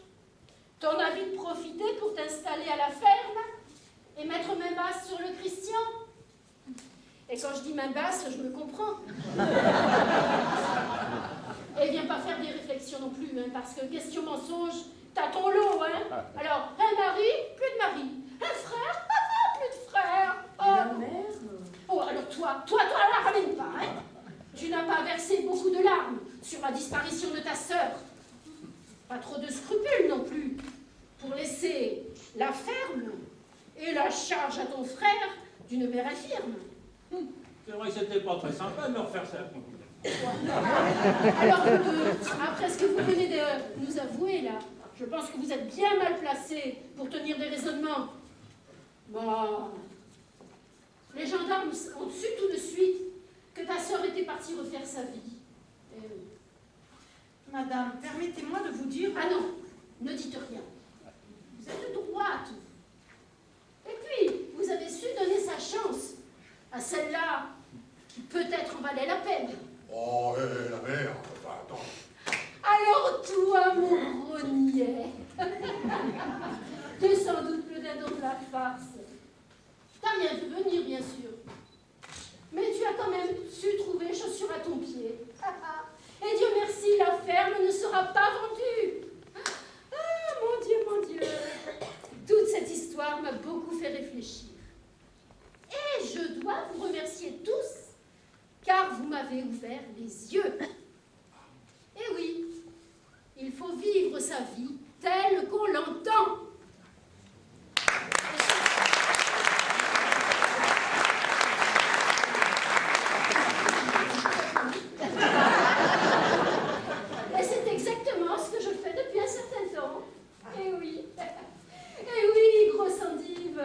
Ton avis de profiter pour t'installer à la ferme et mettre main basse sur le Christian? Et quand je dis main basse, je me comprends. Et viens pas faire des réflexions non plus, hein, parce que question mensonge, t'as ton lot, hein. Alors, un mari, plus de mari. Un frère, plus de frère. Oh. La mère Oh, alors toi, la ramène pas, hein. Tu n'as pas versé beaucoup de larmes sur la disparition de ta sœur. Pas trop de scrupules non plus pour laisser la ferme et la charge à ton frère d'une mère infirme. C'est vrai que c'était pas très sympa de leur faire ça. Alors, après ce que vous venez de nous avouer là, je pense que vous êtes bien mal placé pour tenir des raisonnements. Bon, les gendarmes ont su tout de suite que ta sœur était partie refaire sa vie. Eh oui. Madame, permettez-moi de vous dire... Ah non, ne dites rien. Vous êtes droite. Et puis, vous avez su donner sa chance à celle-là qui peut-être en valait la peine. Oh, la mère, enfin, attends. Alors toi, mon grenier, t'es sans doute le dindon de la farce. T'as rien vu venir, bien sûr. Mais tu as quand même su trouver chaussure à ton pied. Et Dieu merci, la ferme ne sera pas vendue. Ah, mon Dieu, toute cette histoire m'a beaucoup fait réfléchir. Et je dois vous remercier tous, car vous m'avez ouvert les yeux. Et oui, il faut vivre sa vie telle qu'on l'entend. Et c'est exactement ce que je fais depuis un certain temps. Et oui, grosse endive.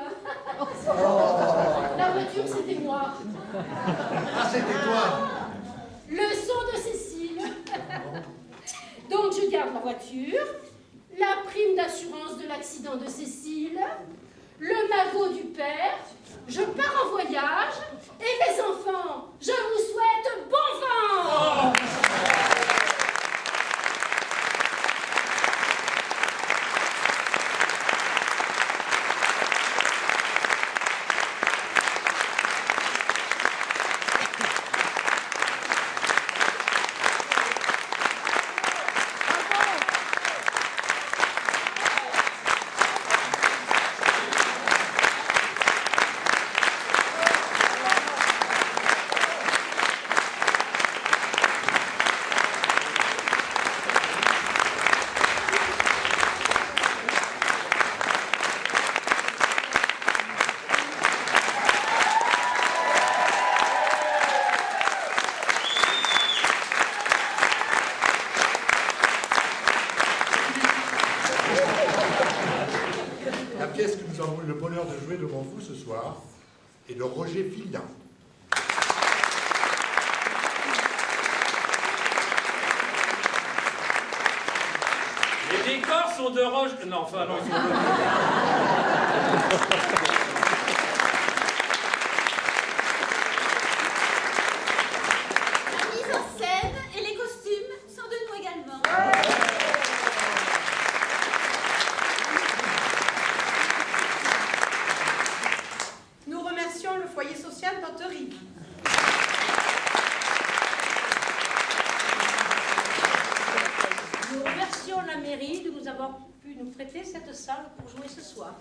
La voiture, c'était moi. Ah, c'était toi! Le son de Cécile. Donc je garde la voiture, la prime d'assurance de l'accident de Cécile, le magot du père, je pars en voyage et mes enfants, je vous souhaite bon vent. pièce que nous avons eu le bonheur de jouer devant vous ce soir est de Roger Fillian. Les décors sont de roche. Non, enfin, non, ils sont de... La mise en scène et les costumes sont de nous également. Nous remercions le foyer social d'Anterie. Nous remercions la mairie de nous avoir pu nous prêter cette salle pour jouer ce soir.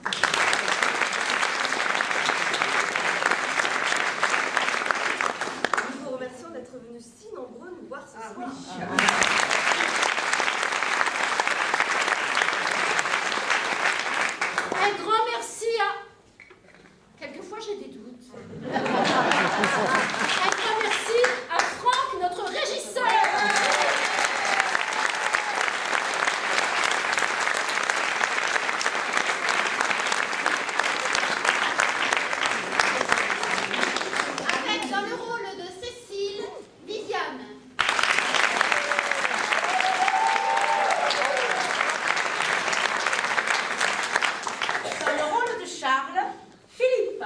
Nous vous remercions d'être venus si nombreux nous voir ce soir. Un grand merci à... Quelquefois j'ai des doutes. Un grand merci à Franck, notre régisseur. Avec dans le rôle de Cécile, Viviane. Dans le rôle de Charles, Philippe.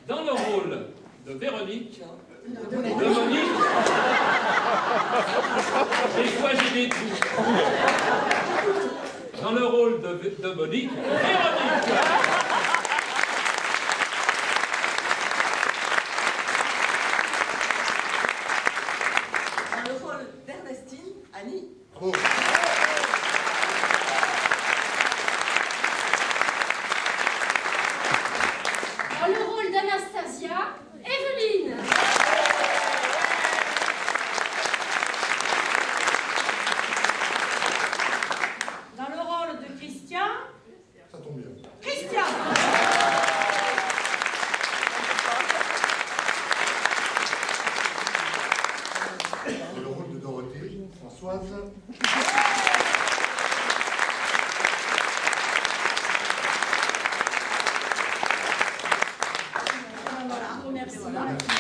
Dans le rôle de Véronique, de Monique, des fois j'ai des doutes. Dans le rôle de Monique, Véronique. Dans le rôle d'Ernestine, Annie. Bravo. Dans le rôle d'Anastasia, Evelyne. Dans le rôle de Christian, Ça tombe bien. Christian. Dans le rôle de Dorothée, Françoise. Voilà, merci.